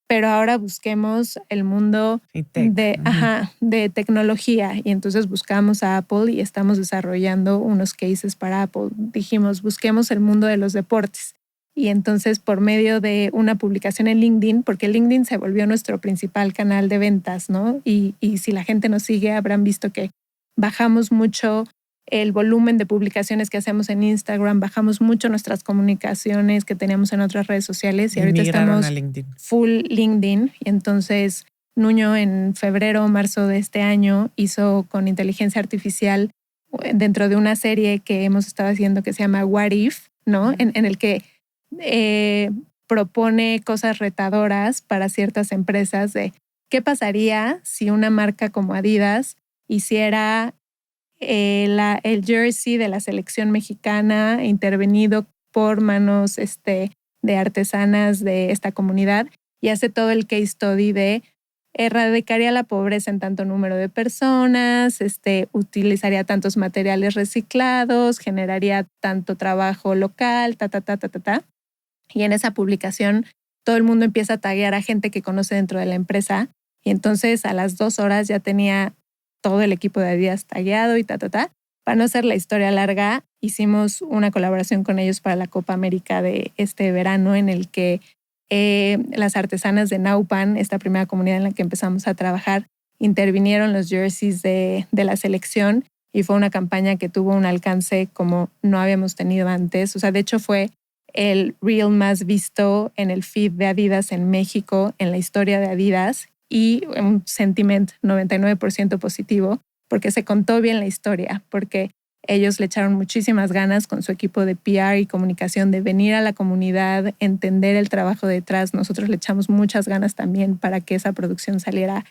Pero ahora busquemos el mundo de tecnología. Y entonces buscamos a Apple y estamos desarrollando unos cases para Apple. Dijimos, busquemos el mundo de los deportes. Y entonces por medio de una publicación en LinkedIn, porque LinkedIn se volvió nuestro principal canal de ventas, ¿no? Y si la gente nos sigue, habrán visto que bajamos mucho el volumen de publicaciones que hacemos en Instagram, bajamos mucho nuestras comunicaciones que teníamos en otras redes sociales y ahorita estamos a LinkedIn. Full LinkedIn. Y entonces Nuño en febrero o marzo de este año hizo con inteligencia artificial dentro de una serie que hemos estado haciendo que se llama What If, ¿no? En el que propone cosas retadoras para ciertas empresas de qué pasaría si una marca como Adidas hiciera el jersey de la selección mexicana intervenido por manos de artesanas de esta comunidad y hace todo el case study de erradicaría la pobreza en tanto número de personas, utilizaría tantos materiales reciclados, generaría tanto trabajo local, Y en esa publicación todo el mundo empieza a taguear a gente que conoce dentro de la empresa y entonces a las 2 horas ya tenía todo el equipo de Adidas tagueado y Para no hacer la historia larga, hicimos una colaboración con ellos para la Copa América de este verano en el que las artesanas de Naupan, esta primera comunidad en la que empezamos a trabajar, intervinieron los jerseys de la selección y fue una campaña que tuvo un alcance como no habíamos tenido antes. O sea, de hecho fue el reel más visto en el feed de Adidas en México, en la historia de Adidas, y un sentiment 99% positivo, porque se contó bien la historia, porque ellos le echaron muchísimas ganas con su equipo de PR y comunicación de venir a la comunidad, entender el trabajo detrás. Nosotros le echamos muchas ganas también para que esa producción saliera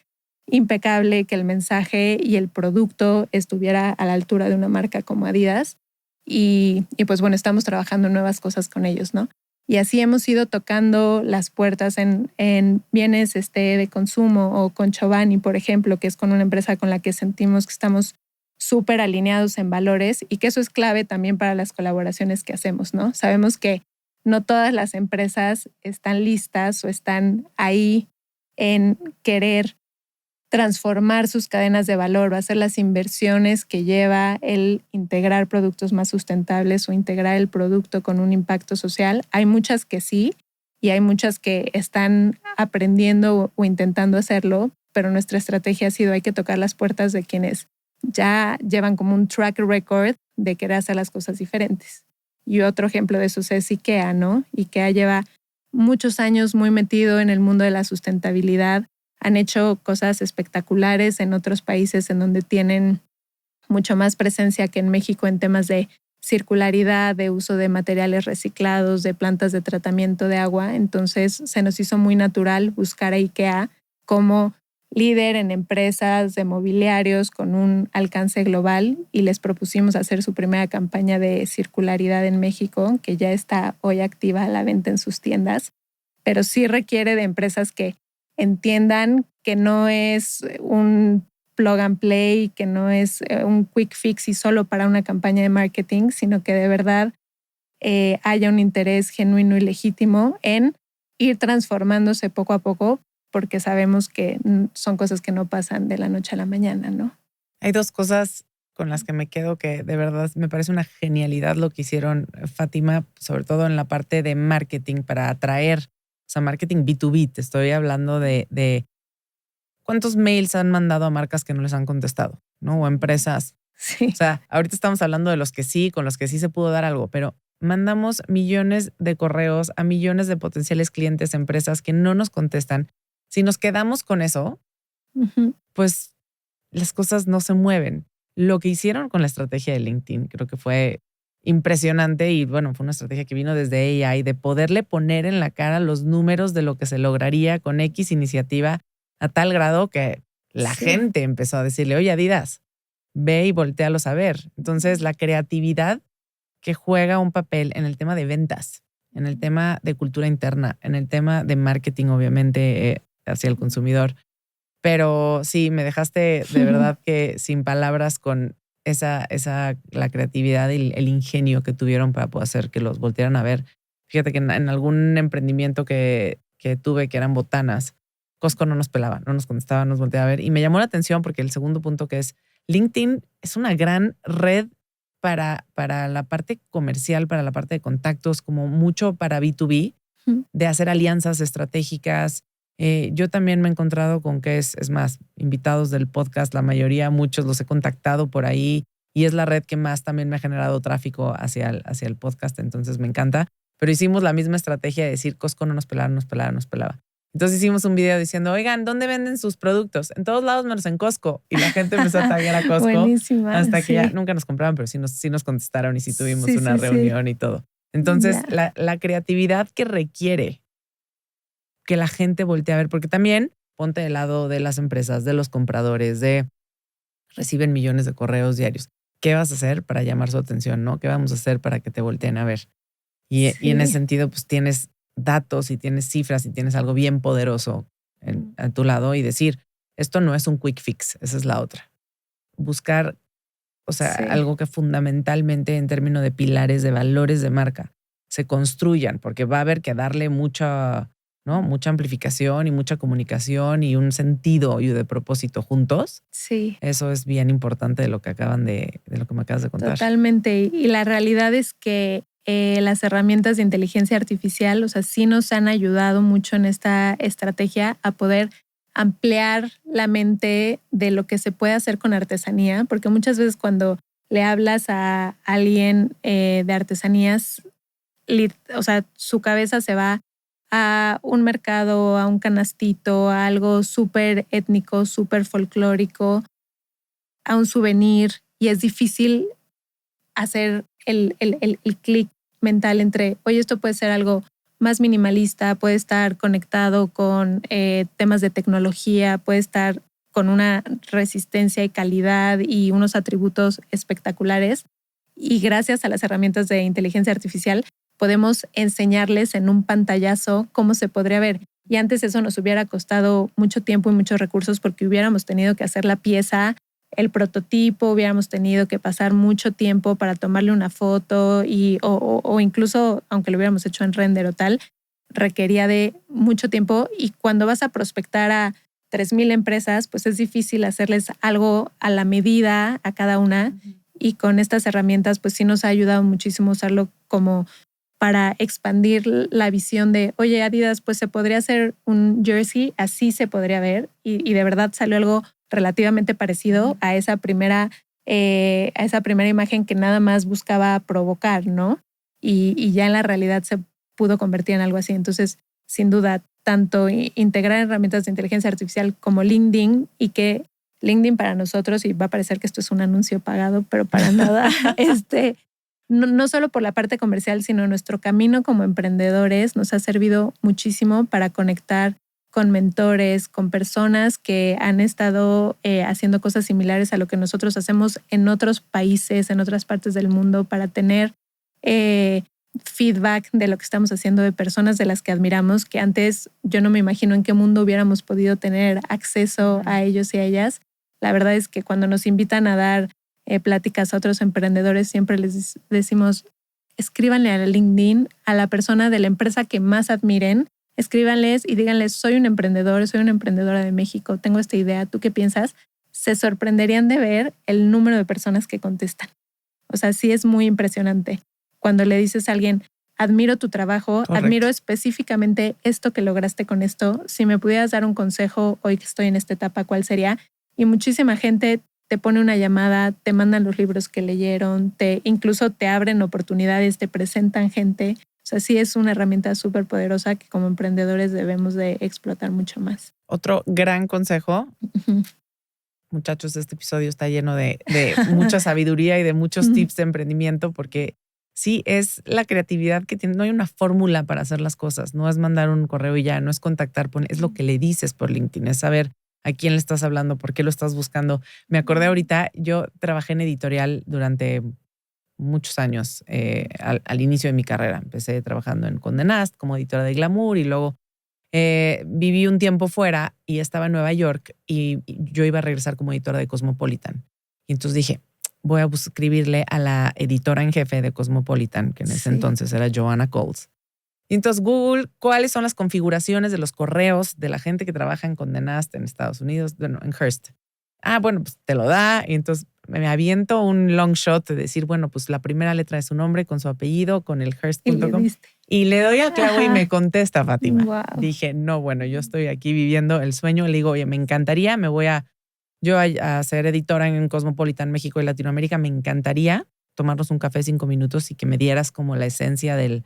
impecable, que el mensaje y el producto estuviera a la altura de una marca como Adidas. Y pues bueno, estamos trabajando en nuevas cosas con ellos, ¿no? Y así hemos ido tocando las puertas en bienes de consumo o con Chobani, por ejemplo, que es con una empresa con la que sentimos que estamos súper alineados en valores y que eso es clave también para las colaboraciones que hacemos, ¿no? Sabemos que no todas las empresas están listas o están ahí en querer transformar sus cadenas de valor o hacer las inversiones que lleva el integrar productos más sustentables o integrar el producto con un impacto social. Hay muchas que sí y hay muchas que están aprendiendo o intentando hacerlo, pero nuestra estrategia ha sido hay que tocar las puertas de quienes ya llevan como un track record de querer hacer las cosas diferentes. Y otro ejemplo de eso es IKEA, ¿no? IKEA lleva muchos años muy metido en el mundo de la sustentabilidad. Han hecho cosas espectaculares en otros países en donde tienen mucho más presencia que en México en temas de circularidad, de uso de materiales reciclados, de plantas de tratamiento de agua. Entonces se nos hizo muy natural buscar a IKEA como líder en empresas de mobiliarios con un alcance global y les propusimos hacer su primera campaña de circularidad en México, que ya está hoy activa a la venta en sus tiendas, pero sí requiere de empresas que entiendan que no es un plug and play, que no es un quick fix y solo para una campaña de marketing, sino que de verdad haya un interés genuino y legítimo en ir transformándose poco a poco, porque sabemos que son cosas que no pasan de la noche a la mañana, ¿no? Hay 2 cosas con las que me quedo que de verdad me parece una genialidad lo que hicieron Fátima, sobre todo en la parte de marketing para atraer, o sea, marketing B2B. Te estoy hablando de ¿cuántos mails han mandado a marcas que no les han contestado? ¿No? O empresas. Sí. O sea, ahorita estamos hablando de los que sí, con los que sí se pudo dar algo, pero mandamos millones de correos a millones de potenciales clientes, empresas que no nos contestan. Si nos quedamos con eso, pues las cosas no se mueven. Lo que hicieron con la estrategia de LinkedIn creo que fue impresionante y bueno, fue una estrategia que vino desde AI de poderle poner en la cara los números de lo que se lograría con X iniciativa a tal grado que la gente empezó a decirle, oye, Adidas, ve y voltéalos a ver. Entonces, la creatividad que juega un papel en el tema de ventas, en el tema de cultura interna, en el tema de marketing, obviamente, hacia el consumidor. Pero sí, me dejaste de verdad que sin palabras con la creatividad y el ingenio que tuvieron para poder hacer que los voltearan a ver. Fíjate que en algún emprendimiento que tuve, que eran botanas, Costco no nos pelaba, no nos contestaba, nos volteaba a ver. Y me llamó la atención porque el segundo punto que es LinkedIn es una gran red para la parte comercial, para la parte de contactos, como mucho para B2B, de hacer alianzas estratégicas. Yo también me he encontrado con que es más, invitados del podcast, la mayoría, muchos los he contactado por ahí y es la red que más también me ha generado tráfico hacia el podcast, entonces me encanta. Pero hicimos la misma estrategia de decir Costco no nos pelaba, nos pelaba, nos pelaba. Entonces hicimos un video diciendo, oigan, ¿dónde venden sus productos? En todos lados menos en Costco. Y la gente empezó a taguear a Costco. Buenísima, hasta que ya nunca nos compraban, pero sí nos contestaron y sí tuvimos una reunión y todo. Entonces, la creatividad que requiere que la gente voltee a ver, porque también ponte del lado de las empresas, de los compradores, reciben millones de correos diarios. ¿Qué vas a hacer para llamar su atención, no? ¿Qué vamos a hacer para que te volteen a ver? Y en ese sentido, pues tienes datos y tienes cifras y tienes algo bien poderoso a tu lado y decir, esto no es un quick fix, esa es la otra. Buscar, o sea, algo que fundamentalmente en términos de pilares, de valores de marca, se construyan, porque va a haber que darle mucha amplificación y mucha comunicación y un sentido y de propósito juntos. Sí. Eso es bien importante de lo que de lo que me acabas de contar. Totalmente. Y la realidad es que las herramientas de inteligencia artificial, o sea, sí nos han ayudado mucho en esta estrategia a poder ampliar la mente de lo que se puede hacer con artesanía, porque muchas veces cuando le hablas a alguien de artesanías, o sea, su cabeza se va a un mercado, a un canastito, a algo súper étnico, súper folclórico, a un souvenir, y es difícil hacer el clic mental entre, oye, esto puede ser algo más minimalista, puede estar conectado con temas de tecnología, puede estar con una resistencia y calidad y unos atributos espectaculares. Y gracias a las herramientas de inteligencia artificial podemos enseñarles en un pantallazo cómo se podría ver. Y antes eso nos hubiera costado mucho tiempo y muchos recursos porque hubiéramos tenido que hacer la pieza, el prototipo, hubiéramos tenido que pasar mucho tiempo para tomarle una foto o incluso, aunque lo hubiéramos hecho en render o tal, requería de mucho tiempo. Y cuando vas a prospectar a 3,000 empresas, pues es difícil hacerles algo a la medida a cada una. Y con estas herramientas, pues sí nos ha ayudado muchísimo usarlo como para expandir la visión de, oye, Adidas, pues se podría hacer un jersey, así se podría ver. Y de verdad salió algo relativamente parecido a esa primera imagen que nada más buscaba provocar, ¿no? Y ya en la realidad se pudo convertir en algo así. Entonces, sin duda, tanto integrar herramientas de inteligencia artificial como LinkedIn, y que LinkedIn para nosotros, y va a parecer que esto es un anuncio pagado, pero para nada, no solo por la parte comercial, sino nuestro camino como emprendedores nos ha servido muchísimo para conectar con mentores, con personas que han estado haciendo cosas similares a lo que nosotros hacemos en otros países, en otras partes del mundo, para tener feedback de lo que estamos haciendo de personas de las que admiramos, que antes yo no me imagino en qué mundo hubiéramos podido tener acceso a ellos y a ellas. La verdad es que cuando nos invitan a dar pláticas a otros emprendedores, siempre les decimos, escríbanle a LinkedIn a la persona de la empresa que más admiren, escríbanles y díganles, soy un emprendedor, soy una emprendedora de México, tengo esta idea, ¿tú qué piensas? Se sorprenderían de ver el número de personas que contestan. O sea, sí es muy impresionante. Cuando le dices a alguien, admiro tu trabajo, Correcto. admiro específicamente esto que lograste con esto. Si me pudieras dar un consejo hoy que estoy en esta etapa, ¿cuál sería? Y muchísima gente te pone una llamada, te mandan los libros que leyeron, incluso te abren oportunidades, te presentan gente. O sea, sí es una herramienta súper poderosa que como emprendedores debemos de explotar mucho más. Otro gran consejo, muchachos, este episodio está lleno de mucha sabiduría y de muchos tips de emprendimiento, porque sí es la creatividad que tiene. No hay una fórmula para hacer las cosas, no es mandar un correo y ya, no es contactar, es lo que le dices por LinkedIn, es saber a quién le estás hablando, por qué lo estás buscando. Me acordé ahorita, yo trabajé en editorial durante muchos años al inicio de mi carrera. Empecé trabajando en Condé Nast como editora de Glamour y luego viví un tiempo fuera y estaba en Nueva York y yo iba a regresar como editora de Cosmopolitan. Y entonces dije, voy a escribirle a la editora en jefe de Cosmopolitan, que en ese entonces era Joanna Coles. Y entonces Google, ¿cuáles son las configuraciones de los correos de la gente que trabaja en Condé Nast en Estados Unidos? Bueno, en Hearst. Bueno, pues te lo da. Y entonces me aviento un long shot de decir, bueno, pues la primera letra de su nombre con su apellido, con el Hearst.com. Y le doy al clavo y me contesta Fátima. Wow. Dije, no, bueno, yo estoy aquí viviendo el sueño. Le digo, oye, me encantaría, yo a ser editora en Cosmopolitan México y Latinoamérica, me encantaría tomarnos un café 5 minutos y que me dieras como la esencia de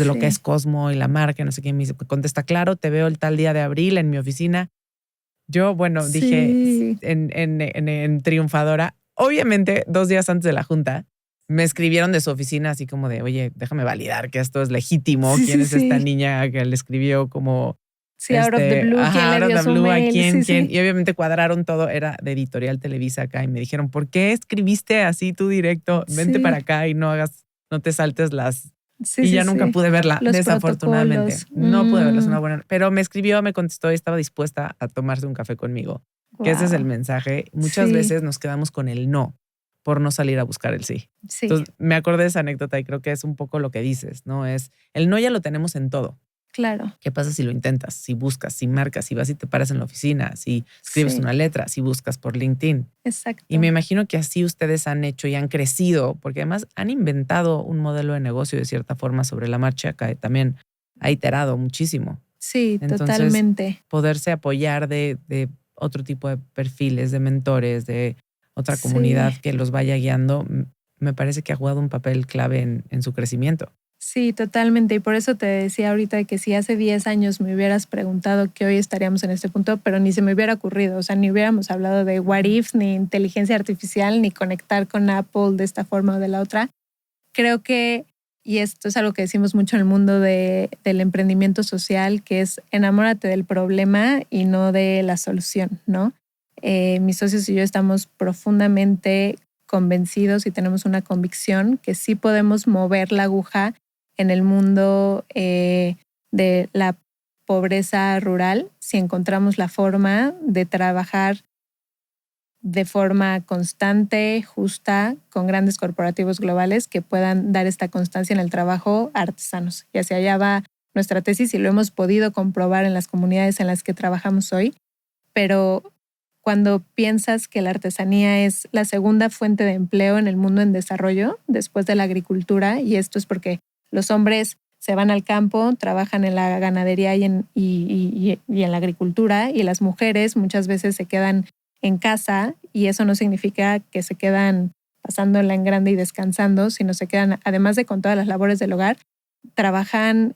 lo que es Cosmo y la marca, no sé qué. Me contesta, claro, te veo el tal día de abril en mi oficina. Yo, bueno, dije en triunfadora. Obviamente, 2 días antes de la junta, me escribieron de su oficina así como de, oye, déjame validar que esto es legítimo. ¿Quién es esta niña que le escribió como... Sí, out of the blue, ¿quién le dio su mail? ¿Quién? Y obviamente cuadraron todo, era de Editorial Televisa acá y me dijeron, ¿por qué escribiste así tú directo? Vente para acá y no te saltes las... y ya nunca pude verla, los desafortunadamente. protocolos. No pude verla, es una buena... Pero me escribió, me contestó y estaba dispuesta a tomarse un café conmigo. Wow. Que ese es el mensaje. Muchas veces nos quedamos con el no por no salir a buscar el sí. Entonces me acordé de esa anécdota y creo que es un poco lo que dices, ¿no? Es el no ya lo tenemos en todo. Claro. ¿Qué pasa si lo intentas, si buscas, si marcas, si vas y te paras en la oficina, si escribes una letra, si buscas por LinkedIn? Exacto. Y me imagino que así ustedes han hecho y han crecido, porque además han inventado un modelo de negocio de cierta forma sobre la marcha que también ha iterado muchísimo. Sí, entonces, totalmente. Poderse apoyar de otro tipo de perfiles, de mentores, de otra comunidad que los vaya guiando, me parece que ha jugado un papel clave en su crecimiento. Sí, totalmente. Y por eso te decía ahorita que si hace 10 años me hubieras preguntado que hoy estaríamos en este punto, pero ni se me hubiera ocurrido. O sea, ni hubiéramos hablado de what if, ni inteligencia artificial, ni conectar con Apple de esta forma o de la otra. Creo que, y esto es algo que decimos mucho en el mundo del emprendimiento social, que es enamórate del problema y no de la solución, ¿no? Mis socios y yo estamos profundamente convencidos y tenemos una convicción que sí podemos mover la aguja en el mundo de la pobreza rural si encontramos la forma de trabajar de forma constante, justa, con grandes corporativos globales que puedan dar esta constancia en el trabajo a artesanos. Y hacia allá va nuestra tesis y lo hemos podido comprobar en las comunidades en las que trabajamos hoy. Pero cuando piensas que la artesanía es la segunda fuente de empleo en el mundo en desarrollo, después de la agricultura, y esto es porque los hombres se van al campo, trabajan en la ganadería y en la agricultura, y las mujeres muchas veces se quedan en casa, y eso no significa que se quedan pasándola en grande y descansando, sino se quedan, además de con todas las labores del hogar, trabajan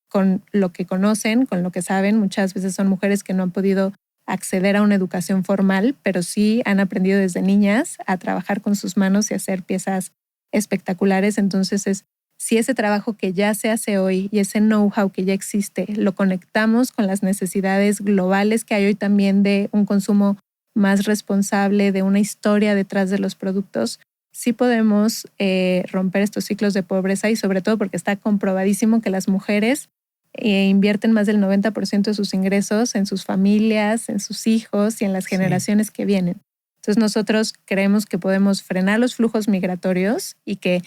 con lo que conocen, con lo que saben. Muchas veces son mujeres que no han podido acceder a una educación formal, pero sí han aprendido desde niñas a trabajar con sus manos y hacer piezas espectaculares. Entonces si ese trabajo que ya se hace hoy y ese know-how que ya existe lo conectamos con las necesidades globales que hay hoy también de un consumo más responsable, de una historia detrás de los productos, sí podemos romper estos ciclos de pobreza, y sobre todo porque está comprobadísimo que las mujeres invierten más del 90% de sus ingresos en sus familias, en sus hijos y en las generaciones que vienen. Entonces nosotros creemos que podemos frenar los flujos migratorios y que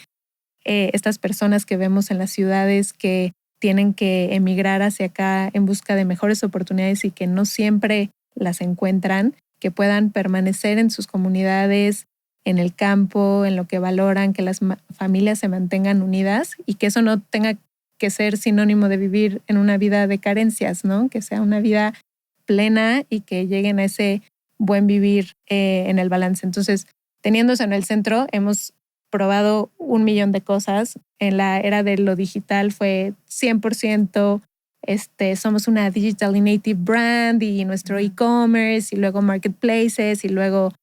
estas personas que vemos en las ciudades que tienen que emigrar hacia acá en busca de mejores oportunidades y que no siempre las encuentran, que puedan permanecer en sus comunidades, en el campo, en lo que valoran, que las familias se mantengan unidas y que eso no tenga que ser sinónimo de vivir en una vida de carencias, ¿no? Que sea una vida plena y que lleguen a ese buen vivir en el balance. Entonces, teniéndose en el centro, hemos probado 1,000,000 de cosas. En la era de lo digital fue 100%, somos una digital native brand y nuestro e-commerce y luego marketplaces y luego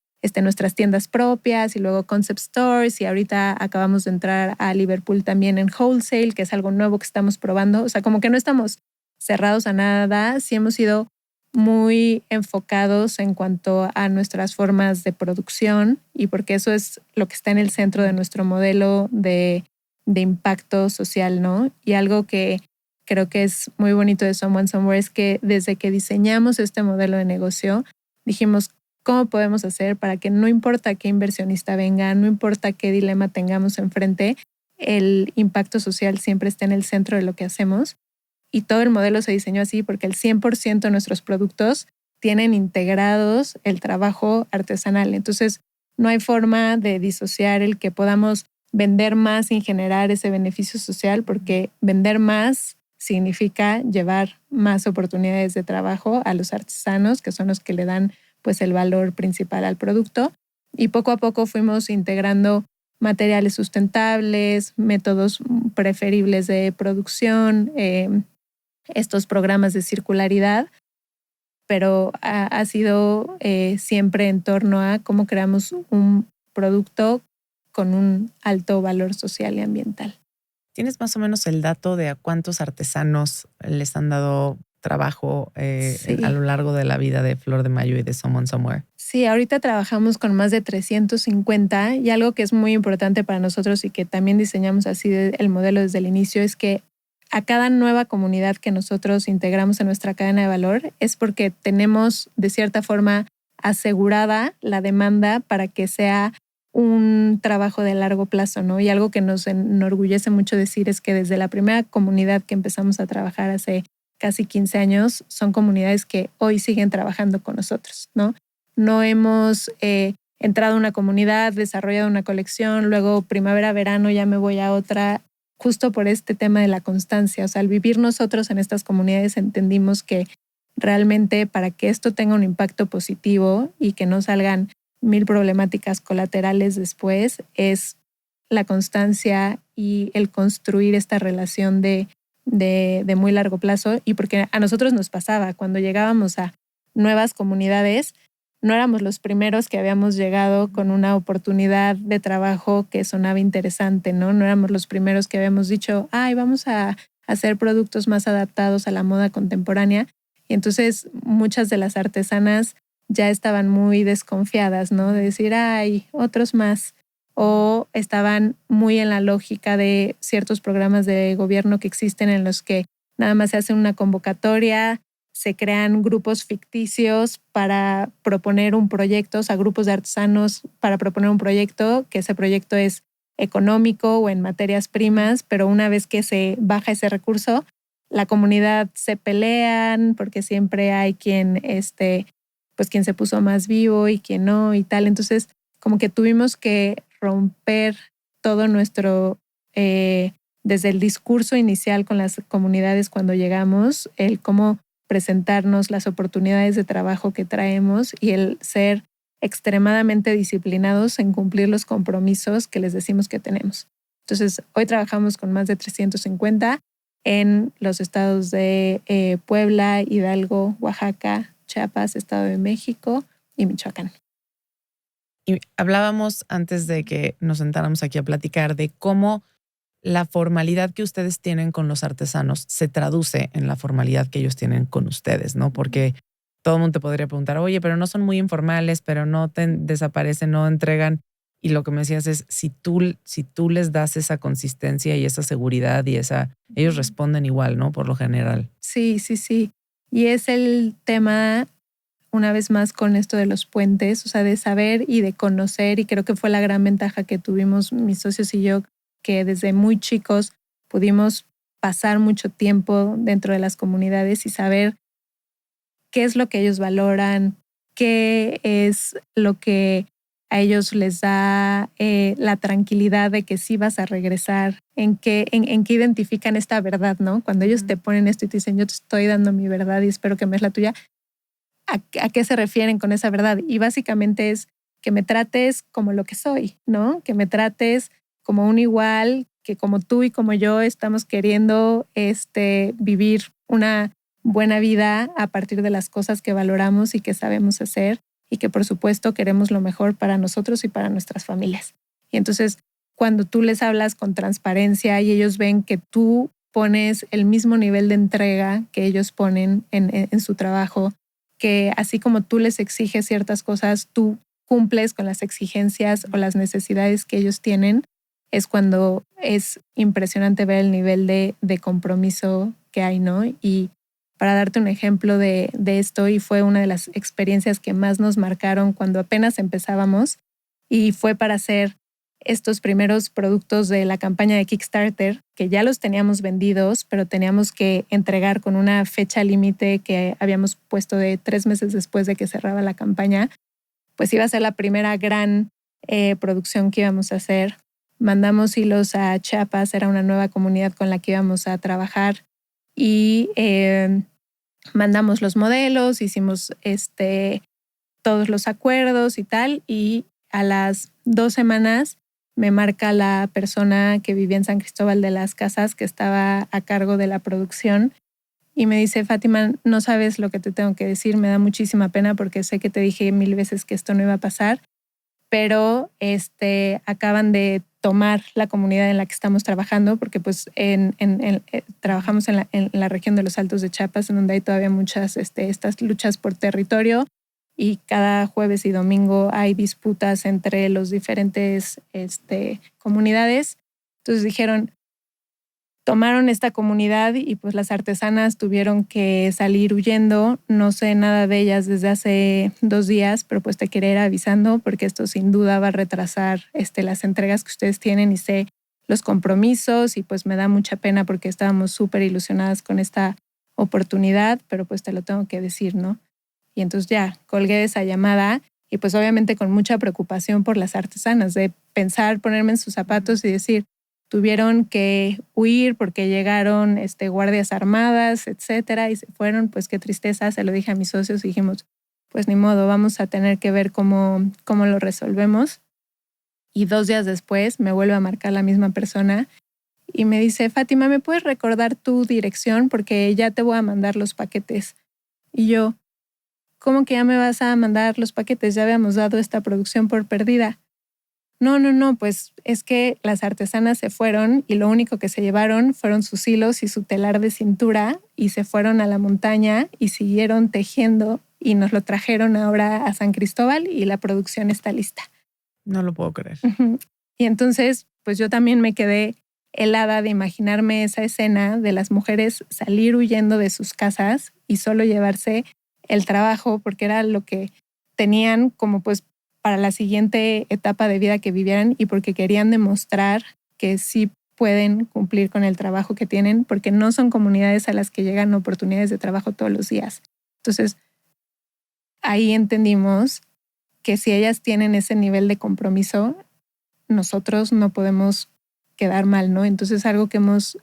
nuestras tiendas propias y luego concept stores y ahorita acabamos de entrar a Liverpool también en wholesale, que es algo nuevo que estamos probando. O sea, como que no estamos cerrados a nada, sí hemos sido muy enfocados en cuanto a nuestras formas de producción y porque eso es lo que está en el centro de nuestro modelo de impacto social, ¿no? Y algo que creo que es muy bonito de Someone Somewhere es que desde que diseñamos este modelo de negocio, dijimos, ¿cómo podemos hacer para que no importa qué inversionista venga, no importa qué dilema tengamos enfrente, el impacto social siempre esté en el centro de lo que hacemos? Y todo el modelo se diseñó así porque el 100% de nuestros productos tienen integrados el trabajo artesanal. Entonces, no hay forma de disociar el que podamos vender más sin generar ese beneficio social, porque vender más significa llevar más oportunidades de trabajo a los artesanos, que son los que le dan pues el valor principal al producto. Y poco a poco fuimos integrando materiales sustentables, métodos preferibles de producción, estos programas de circularidad, pero ha sido siempre en torno a cómo creamos un producto con un alto valor social y ambiental. ¿Tienes más o menos el dato de a cuántos artesanos les han dado trabajo a lo largo de la vida de Flor de Mayo y de Someone Somewhere? Sí, ahorita trabajamos con más de 350 y algo que es muy importante para nosotros y que también diseñamos así el modelo desde el inicio es que a cada nueva comunidad que nosotros integramos en nuestra cadena de valor es porque tenemos de cierta forma asegurada la demanda para que sea un trabajo de largo plazo, ¿no? Y algo que nos enorgullece mucho decir es que desde la primera comunidad que empezamos a trabajar hace casi 15 años, son comunidades que hoy siguen trabajando con nosotros, ¿no? No hemos entrado a una comunidad, desarrollado una colección, luego primavera, verano ya me voy a otra, justo por este tema de la constancia. O sea, al vivir nosotros en estas comunidades entendimos que realmente para que esto tenga un impacto positivo y que no salgan 1000 problemáticas colaterales después, es la constancia y el construir esta relación de muy largo plazo. Y porque a nosotros nos pasaba, cuando llegábamos a nuevas comunidades, no éramos los primeros que habíamos llegado con una oportunidad de trabajo que sonaba interesante, ¿no? No éramos los primeros que habíamos dicho, ay, vamos a hacer productos más adaptados a la moda contemporánea. Y entonces muchas de las artesanas ya estaban muy desconfiadas, ¿no? De decir, ay, otros más. O estaban muy en la lógica de ciertos programas de gobierno que existen en los que nada más se hace una convocatoria, se crean grupos ficticios para proponer un proyecto, o sea, grupos de artesanos para proponer un proyecto, que ese proyecto es económico o en materias primas, pero una vez que se baja ese recurso, la comunidad se pelean porque siempre hay quien, pues quien se puso más vivo y quien no y tal. Entonces, como que tuvimos que romper todo nuestro, desde el discurso inicial con las comunidades cuando llegamos, el cómo presentarnos las oportunidades de trabajo que traemos y el ser extremadamente disciplinados en cumplir los compromisos que les decimos que tenemos. Entonces, hoy trabajamos con más de 350 en los estados de Puebla, Hidalgo, Oaxaca, Chiapas, Estado de México y Michoacán. Y hablábamos antes de que nos sentáramos aquí a platicar de cómo la formalidad que ustedes tienen con los artesanos se traduce en la formalidad que ellos tienen con ustedes, ¿no? Porque todo el mundo te podría preguntar, oye, pero no son muy informales, pero no te desaparecen, no entregan. Y lo que me decías es, si tú les das esa consistencia y esa seguridad y ellos responden igual, ¿no? Por lo general. Sí, sí, sí. Y es el tema, una vez más, con esto de los puentes, o sea, de saber y de conocer, y creo que fue la gran ventaja que tuvimos mis socios y yo, que desde muy chicos pudimos pasar mucho tiempo dentro de las comunidades y saber qué es lo que ellos valoran, qué es lo que a ellos les da la tranquilidad de que sí vas a regresar, en qué identifican esta verdad, ¿no? Cuando ellos te ponen esto y te dicen, yo te estoy dando mi verdad y espero que me des la tuya, ¿a qué se refieren con esa verdad? Y básicamente es que me trates como lo que soy, ¿no? Que me trates como un igual, que como tú y como yo estamos queriendo vivir una buena vida a partir de las cosas que valoramos y que sabemos hacer y que por supuesto queremos lo mejor para nosotros y para nuestras familias. Y entonces cuando tú les hablas con transparencia y ellos ven que tú pones el mismo nivel de entrega que ellos ponen en su trabajo, que así como tú les exiges ciertas cosas, tú cumples con las exigencias o las necesidades que ellos tienen, es cuando es impresionante ver el nivel de compromiso que hay, ¿no? Y para darte un ejemplo de esto, y fue una de las experiencias que más nos marcaron cuando apenas empezábamos, y fue para hacer estos primeros productos de la campaña de Kickstarter, que ya los teníamos vendidos, pero teníamos que entregar con una fecha límite que habíamos puesto de 3 meses después de que cerraba la campaña, pues iba a ser la primera gran producción que íbamos a hacer. Mandamos hilos a Chiapas, era una nueva comunidad con la que íbamos a trabajar y mandamos los modelos, hicimos todos los acuerdos y tal, y a las 2 semanas me marca la persona que vivía en San Cristóbal de las Casas, que estaba a cargo de la producción, y me dice, Fátima, no sabes lo que te tengo que decir, me da muchísima pena porque sé que te dije 1000 veces que esto no iba a pasar, pero acaban de tomar la comunidad en la que estamos trabajando, porque pues trabajamos en la región de los Altos de Chiapas, en donde hay todavía muchas estas luchas por territorio, y cada jueves y domingo hay disputas entre los diferentes comunidades. Entonces dijeron, tomaron esta comunidad y pues las artesanas tuvieron que salir huyendo. No sé nada de ellas desde hace 2 días, pero pues te quería ir avisando porque esto sin duda va a retrasar las entregas que ustedes tienen, y sé los compromisos, y pues me da mucha pena porque estábamos súper ilusionadas con esta oportunidad, pero pues te lo tengo que decir, ¿no? Y entonces ya colgué esa llamada y pues obviamente con mucha preocupación por las artesanas, de pensar, ponerme en sus zapatos y decir, tuvieron que huir porque llegaron guardias armadas, etcétera, y se fueron, pues qué tristeza. Se lo dije a mis socios y dijimos, pues ni modo, vamos a tener que ver cómo lo resolvemos. Y 2 días después me vuelve a marcar la misma persona y me dice, Fátima, ¿me puedes recordar tu dirección? Porque ya te voy a mandar los paquetes. Y yo, ¿cómo que ya me vas a mandar los paquetes? Ya habíamos dado esta producción por perdida. No, pues es que las artesanas se fueron y lo único que se llevaron fueron sus hilos y su telar de cintura, y se fueron a la montaña y siguieron tejiendo y nos lo trajeron ahora a San Cristóbal y la producción está lista. No lo puedo creer. Y entonces, pues yo también me quedé helada de imaginarme esa escena de las mujeres salir huyendo de sus casas y solo llevarse el trabajo, porque era lo que tenían como pues para la siguiente etapa de vida que vivieran, y porque querían demostrar que sí pueden cumplir con el trabajo que tienen, porque no son comunidades a las que llegan oportunidades de trabajo todos los días. Entonces, ahí entendimos que si ellas tienen ese nivel de compromiso, nosotros no podemos quedar mal, ¿no? Entonces, algo que hemos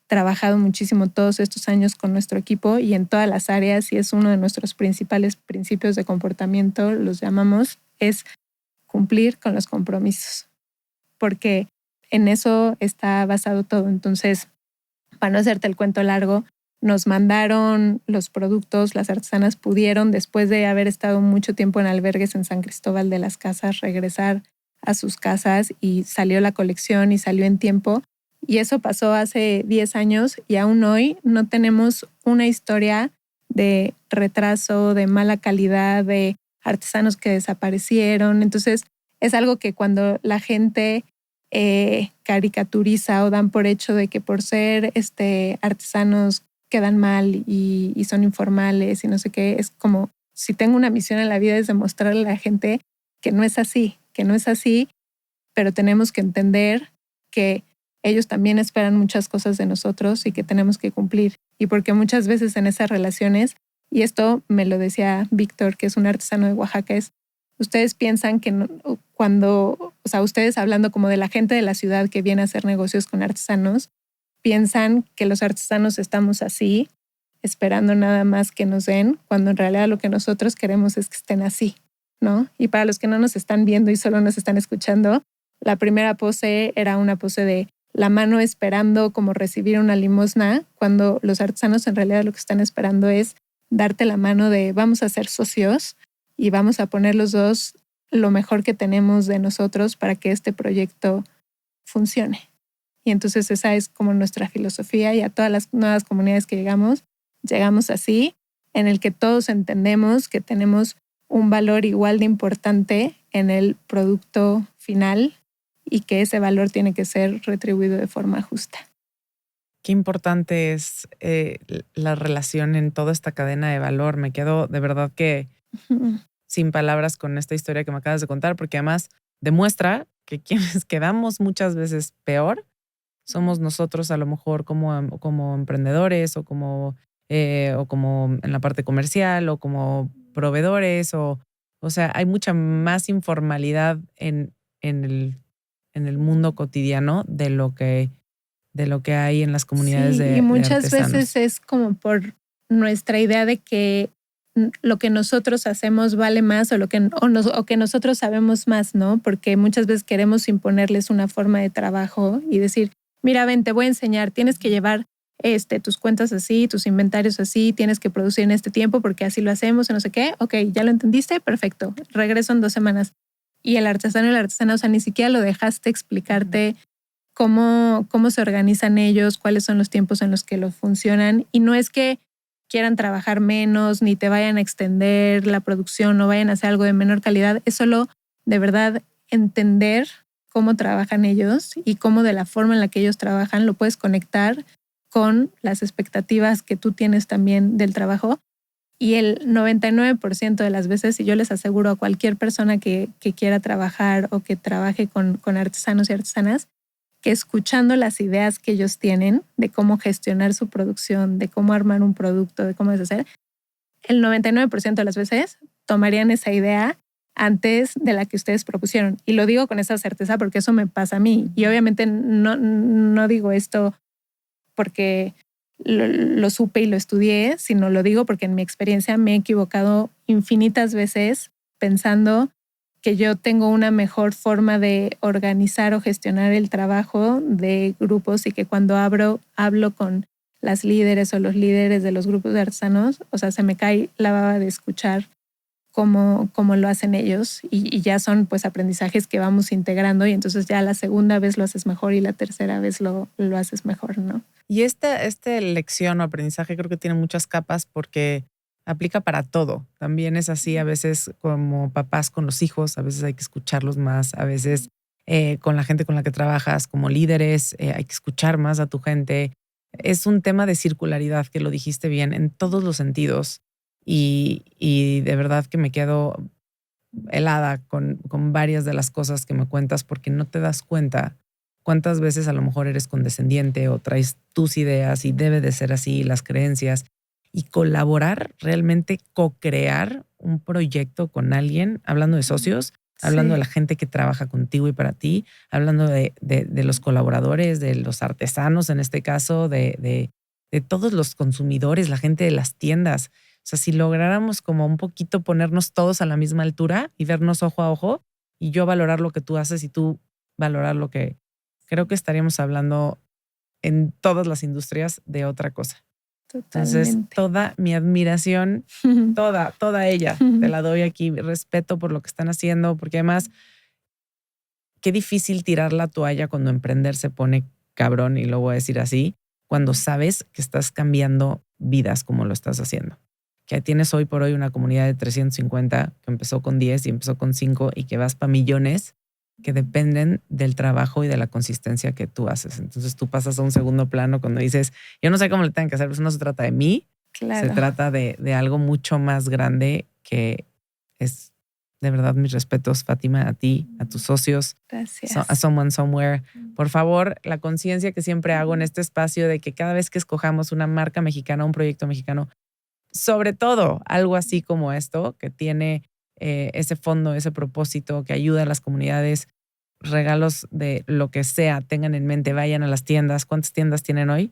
trabajado muchísimo todos estos años con nuestro equipo y en todas las áreas, y es uno de nuestros principales principios de comportamiento, los llamamos, es cumplir con los compromisos, porque en eso está basado todo. Entonces, para no hacerte el cuento largo, nos mandaron los productos, las artesanas pudieron, después de haber estado mucho tiempo en albergues en San Cristóbal de las Casas, regresar a sus casas, y salió la colección y salió en tiempo. Y eso pasó hace 10 años y aún hoy no tenemos una historia de retraso, de mala calidad, de artesanos que desaparecieron. Entonces es algo que cuando la gente caricaturiza o dan por hecho de que por ser artesanos quedan mal y son informales y no sé qué, es como si tengo una misión en la vida, es demostrarle a la gente que no es así, pero tenemos que entender que ellos también esperan muchas cosas de nosotros y que tenemos que cumplir. Y porque muchas veces en esas relaciones, y esto me lo decía Víctor, que es un artesano de Oaxaca, es Ustedes piensan que cuando, o sea, ustedes hablando como de la gente de la ciudad que viene a hacer negocios con artesanos, piensan que los artesanos estamos así, esperando nada más que nos den, cuando en realidad lo que nosotros queremos es que estén así, ¿no? Y para los que no nos están viendo y solo nos están escuchando, la primera pose era una pose de la mano esperando como recibir una limosna, cuando los artesanos en realidad lo que están esperando es darte la mano de vamos a ser socios y vamos a poner los dos lo mejor que tenemos de nosotros para que este proyecto funcione. Y entonces esa es como nuestra filosofía, y a todas las nuevas comunidades que llegamos así, en el que todos entendemos que tenemos un valor igual de importante en el producto final y que ese valor tiene que ser retribuido de forma justa. Qué importante es la relación en toda esta cadena de valor. Me quedo de verdad que sin palabras con esta historia que me acabas de contar, porque además demuestra que quienes quedamos muchas veces peor somos nosotros, a lo mejor como emprendedores o como en la parte comercial o como proveedores. O sea, hay mucha más informalidad en el mundo cotidiano de lo que hay en las comunidades Sí, y de muchas artesanos. veces es como por nuestra idea de que lo que nosotros hacemos vale más o que nosotros sabemos más, ¿no? Porque muchas veces queremos imponerles una forma de trabajo y decir, mira, ven, te voy a enseñar, tienes que llevar tus cuentas así, tus inventarios así, tienes que producir en este tiempo porque así lo hacemos y no sé qué. Ok, ¿ya lo entendiste? Perfecto. Regreso en 2 semanas. Y el artesano y la artesana, o sea, ni siquiera lo dejaste explicarte cómo se organizan ellos, cuáles son los tiempos en los que lo funcionan. Y no es que quieran trabajar menos, ni te vayan a extender la producción, o vayan a hacer algo de menor calidad. Es solo de verdad entender cómo trabajan ellos y cómo de la forma en la que ellos trabajan lo puedes conectar con las expectativas que tú tienes también del trabajo. Y el 99% de las veces, y yo les aseguro a cualquier persona que quiera trabajar o que trabaje con artesanos y artesanas, que escuchando las ideas que ellos tienen de cómo gestionar su producción, de cómo armar un producto, de cómo deshacer, el 99% de las veces tomarían esa idea antes de la que ustedes propusieron. Y lo digo con esa certeza porque eso me pasa a mí. Y obviamente no digo esto porque lo supe y lo estudié, sino lo digo porque en mi experiencia me he equivocado infinitas veces pensando que yo tengo una mejor forma de organizar o gestionar el trabajo de grupos, y que cuando hablo con las líderes o los líderes de los grupos de artesanos, o sea, se me cae la baba de escuchar cómo lo hacen ellos, y ya son pues aprendizajes que vamos integrando, y entonces ya la segunda vez lo haces mejor y la tercera vez lo haces mejor, ¿no? Y esta lección o aprendizaje creo que tiene muchas capas porque aplica para todo. También es así a veces como papás con los hijos, a veces hay que escucharlos más, a veces con la gente con la que trabajas como líderes, hay que escuchar más a tu gente. Es un tema de circularidad, que lo dijiste bien, en todos los sentidos. Y de verdad que me quedo helada con varias de las cosas que me cuentas, porque no te das cuenta cuántas veces a lo mejor eres condescendiente o traes tus ideas y debe de ser así, las creencias, y colaborar, realmente co-crear un proyecto con alguien, hablando de socios, hablando de la gente que trabaja contigo y para ti, hablando de los colaboradores, de los artesanos en este caso, de todos los consumidores, la gente de las tiendas. O sea, si lográramos como un poquito ponernos todos a la misma altura y vernos ojo a ojo, y yo valorar lo que tú haces y tú valorar lo que... Creo que estaríamos hablando en todas las industrias de otra cosa. Totalmente. Entonces, toda mi admiración, toda ella, te la doy aquí. Respeto por lo que están haciendo, porque además, qué difícil tirar la toalla cuando emprender se pone cabrón, y lo voy a decir así, cuando sabes que estás cambiando vidas como lo estás haciendo. Que tienes hoy por hoy una comunidad de 350 que empezó con 10 y empezó con 5 y que vas para millones que dependen del trabajo y de la consistencia que tú haces. Entonces tú pasas a un segundo plano cuando dices, yo no sé cómo le tengan que hacer, pero eso no se trata de mí, Claro. se trata de algo mucho más grande, que es de verdad mis respetos, Fátima, a ti, a tus socios, Gracias. a Someone Somewhere. Por favor, la conciencia que siempre hago en este espacio de que cada vez que escojamos una marca mexicana, un proyecto mexicano, sobre todo algo así como esto, que tiene ese fondo, ese propósito que ayuda a las comunidades, regalos de lo que sea, tengan en mente, vayan a las tiendas. ¿Cuántas tiendas tienen hoy?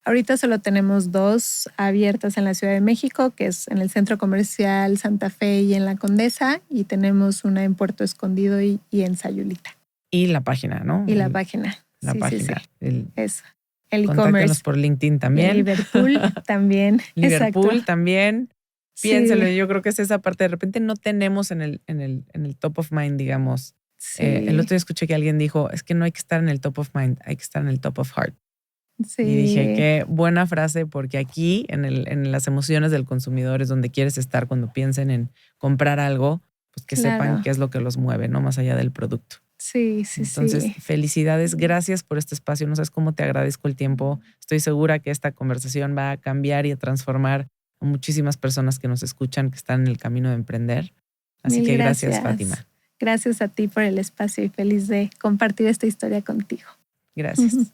Ahorita solo tenemos 2 abiertas en la Ciudad de México, que es en el Centro Comercial Santa Fe y en La Condesa, y tenemos una en Puerto Escondido y en Sayulita. Y la página, ¿no? Y la página. La sí, página. Sí. Eso. El Contáctenos e-commerce. por LinkedIn también. Y Liverpool también. Liverpool Exacto. también. Piénselo, Sí. yo creo que es esa parte. De repente no tenemos en el top of mind, digamos. Sí. El otro día escuché que alguien dijo, es que no hay que estar en el top of mind, hay que estar en el top of heart. Sí. Y dije, qué buena frase, porque aquí en las emociones del consumidor es donde quieres estar cuando piensen en comprar algo, pues que sepan qué es lo que los mueve, ¿no? Más allá del producto. Sí. Entonces, felicidades, gracias por este espacio. No sabes cómo te agradezco el tiempo. Estoy segura que esta conversación va a cambiar y a transformar a muchísimas personas que nos escuchan, que están en el camino de emprender. Así que gracias, Fátima. Gracias a ti por el espacio y feliz de compartir esta historia contigo. Gracias.